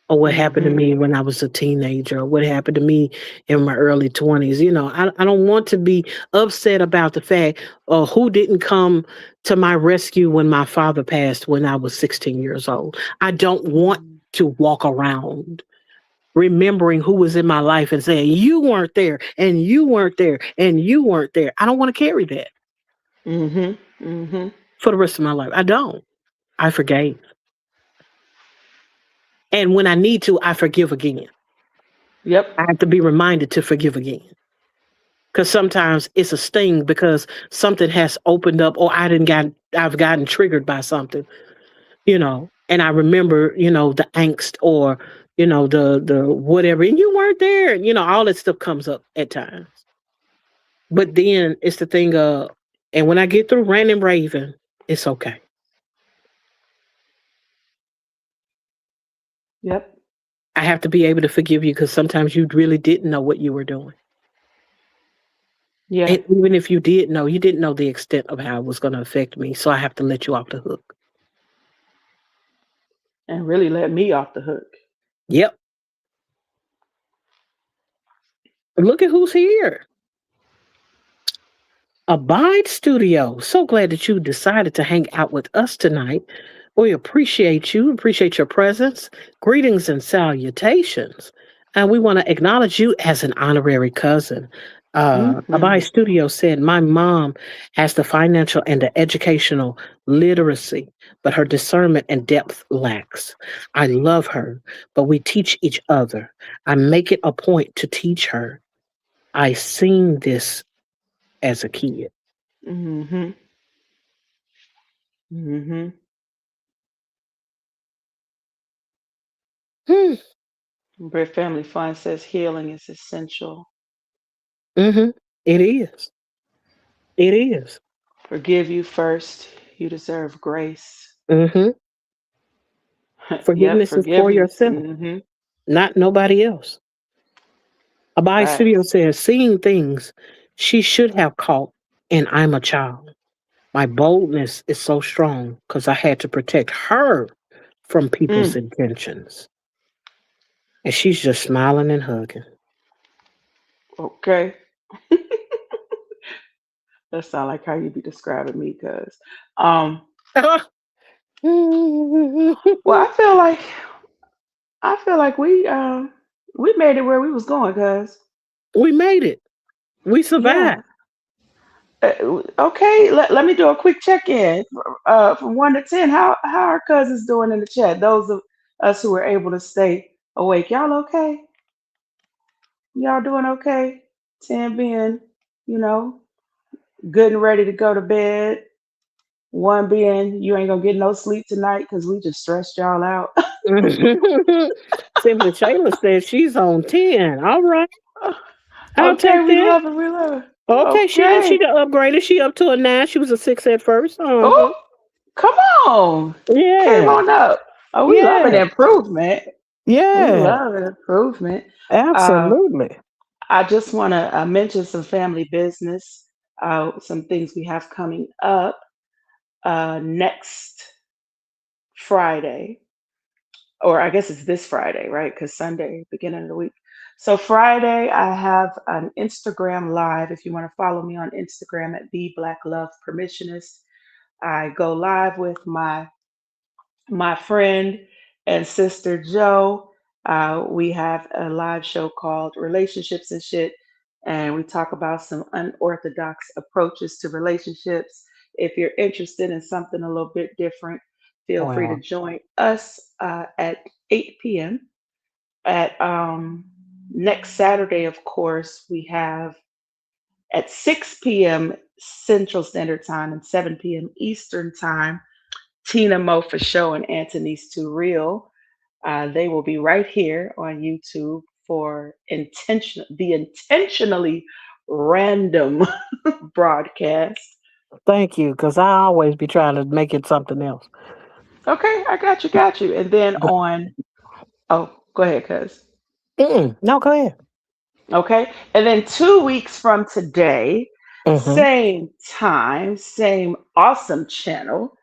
or what happened to
Mhm.
me when I was a teenager, or what happened to me in my early 20s. I don't want to be upset about the fact of who didn't come to my rescue when my father passed when I was 16 years old. I don't want
Mm.
to walk around remembering who was in my life and saying, you weren't there, and you weren't there, and you weren't there. I don't want to carry that
Mhm. Mhm.
for the rest of my life. I don't. I forgave. And when I need to, I forgive again.
Yep.
I have to be reminded to forgive again. Because sometimes it's a sting because something has opened up or I've gotten triggered by something. And I remember, the angst or, the whatever, and you weren't there, and all that stuff comes up at times. But then it's the thing of, and when I get through ranting and raving, it's okay.
Yep.
I have to be able to forgive you because sometimes you really didn't know what you were doing.
Yeah.
And even if you did know, you didn't know the extent of how it was going to affect me. So I have to let you off the hook.
And really let me off the hook.
Yep. Look at who's here. Abide Studio. So glad that you decided to hang out with us tonight. We appreciate you, appreciate your presence. Greetings and salutations. And we want to acknowledge you as an honorary cousin. Abide
Hmm.
Studio said, my mom has the financial and the educational literacy, but her discernment and depth lacks. I love her, but we teach each other. I make it a point to teach her. I seen this as a kid.
Hmm. Hmm.
Hmm.
Brit Family Fun says healing is essential.
Mm-hmm. It is. It is.
Forgive you first. You deserve grace.
Mm-hmm.
Yep,
Forgiveness is for
forgiveness.
yourself,
Hmm.
not nobody else. Abai Studio
Facts.
says, seeing things she should have caught, and I'm a child. My boldness is so strong because I had to protect her from people's
Mm,
intentions. And she's just smiling and hugging.
okay. That sound like how you be describing me, cuz. Um, well, I feel like we made it where we was going, cuz.
We made it. We
Yeah.
survived.
Okay, let me do a quick check-in from 1 to 10. How are cousins doing in the chat? Those of us who were able to stay awake. Y'all okay? Y'all doing okay? 10 being, you know, good and ready to go to bed. One being you ain't gonna get no sleep tonight because we just stressed y'all out.
Simply Shayla says she's on 10. All right. I'll
Okay,
take
we
that.
love it. We love it.
Okay, she
Okay.
done upgraded. She up to a 9. She was a 6 at first. Uh-huh.
Oh, come on. Came
Yeah.
on up. Oh, we love an
Yeah.
improvement. We
Yeah.
love an improvement. Uh,
Absolutely.
I just want to mention some family business, some things we have coming up next Friday, or I guess it's this Friday, right? Because Sunday, beginning of the week. So Friday, I have an Instagram live. If you want to follow me on Instagram at the Black Love Permissionist, I go live with my friend and sister Joe. We have a live show called Relationships and Shit, and we talk about some unorthodox approaches to relationships. If you're interested in something a little bit different, feel free to
Well,
join us at 8 p.m. At next Saturday, of course, we have at 6 p.m. Central Standard Time and 7 p.m. Eastern Time. Tina Mo for Show and Anthony's Too Real. They will be right here on YouTube for the intentionally random broadcast.
thank you, because I always be trying to make it something else.
Okay, I got you. And then on, oh, go ahead, cuz.
No, go ahead.
Okay, and then 2 weeks from today,
Mm-hmm.
same time, same awesome channel,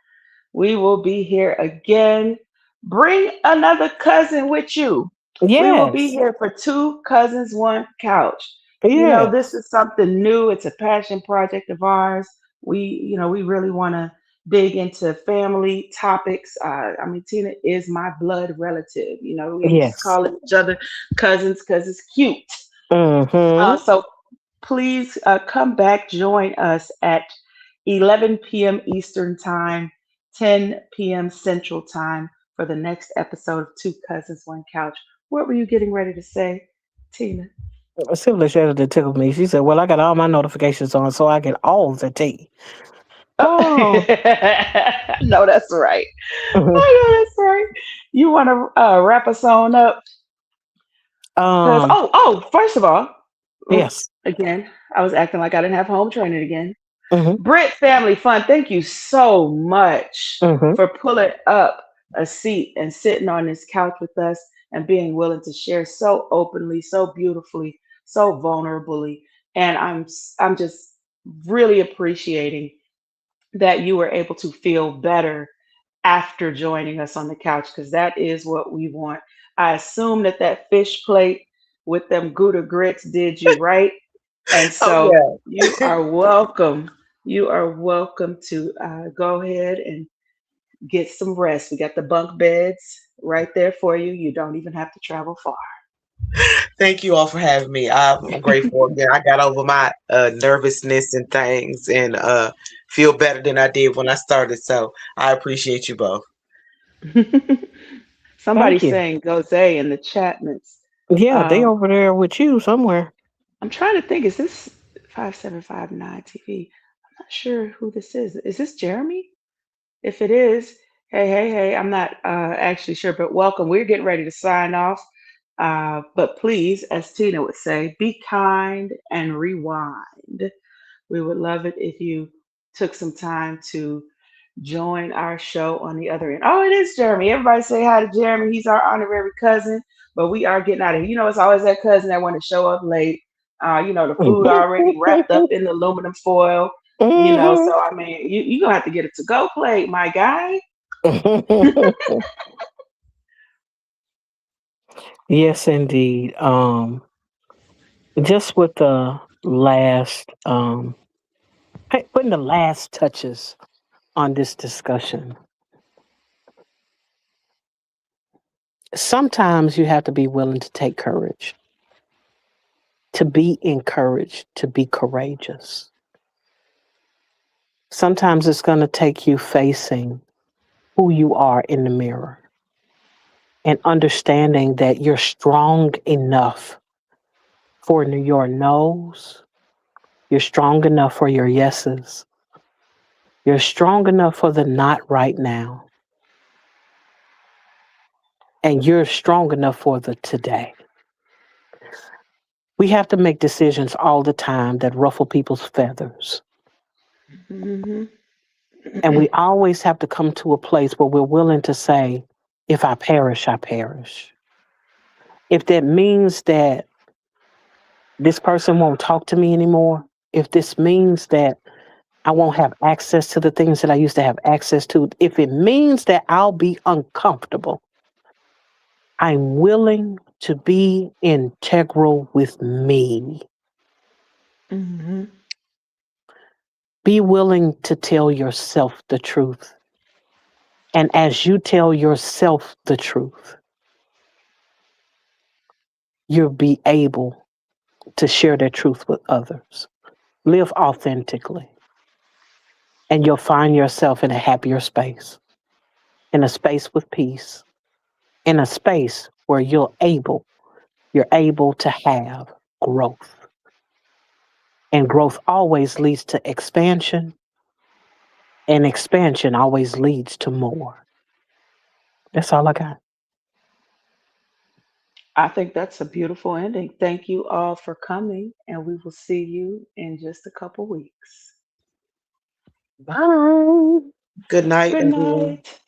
we will be here again. Bring another cousin with you. We will be
Yes.
here for two cousins, one couch. You know, this
Yes.
is something new. It's a passion project of ours. We really want to dig into family topics. I mean, Tina is my blood relative. You know, we ain't just
Yes.
calling each other cousins because it's cute.
Mm-hmm.
So please come back, join us at 11 p.m. Eastern Time, 10 p.m. Central Time for the next episode of Two Cousins, One Couch. What were you getting ready to say, Tina?
Simply Shayla that tickled me. She said, well, I got all my notifications on, so I get all the tea.
Oh,
Oh.
no, that's right. I know that's right. You want to wrap us on up? Because,
um,
first of all,
yes.
again, I was acting like I didn't have home training again.
Mm-hmm.
Brit Family Fun, thank you so much
Mm-hmm.
for pulling up a seat and sitting on this couch with us and being willing to share so openly, so beautifully, so vulnerably. And I'm just really appreciating that you were able to feel better after joining us on the couch because that is what we want. I assume that that fish plate with them Gouda grits did you right. And
Oh
so you
yeah.
are welcome. You are welcome to go ahead and get some rest. We got the bunk beds right there for you. You don't even have to travel far.
Thank you all for having me. I'm grateful again. I got over my nervousness and things and feel better than I did when I started. So I appreciate you both.
Somebody's
Thank you.
saying Gose in the chatments.
Yeah, they
Um,
over there with you somewhere.
I'm trying to think, is this 5759 TV? I'm not sure who this is. Is this Jeremy? If it is, hey, hey, hey, I'm not actually sure, but welcome. We're getting ready to sign off. But please, as Tina would say, be kind and rewind. We would love it if you took some time to join our show on the other end. Oh, it is Jeremy. Everybody say hi to Jeremy. He's our honorary cousin, but we are getting out of here. You know, it's always that cousin that want to show up late. The food already wrapped up in the aluminum foil.
Hmm.
So I mean, you're gonna have to get a to-go plate, my guy.
Yes, indeed. Just with the last, putting the last touches on this discussion. Sometimes you have to be willing to take courage, to be encouraged, to be courageous. Sometimes it's going to take you facing who you are in the mirror and understanding that you're strong enough for your no's, you're strong enough for your yeses, you're strong enough for the not right now, and you're strong enough for the today. We have to make decisions all the time that ruffle people's feathers.
Hmm.
And we always have to come to a place where we're willing to say, if I perish, I perish. If that means that this person won't talk to me anymore, if this means that I won't have access to the things that I used to have access to, if it means that I'll be uncomfortable, I'm willing to be integral with me.
Hmm.
Be willing to tell yourself the truth. And as you tell yourself the truth, you'll be able to share that truth with others. Live authentically, and you'll find yourself in a happier space, in a space with peace, in a space where you're able to have growth. And growth always leads to expansion, and expansion always leads to more. That's all I got.
I think that's a beautiful ending. Thank you all for coming, and we will see you in just a couple weeks.
Bye.
Good night,
Good
everyone.
night.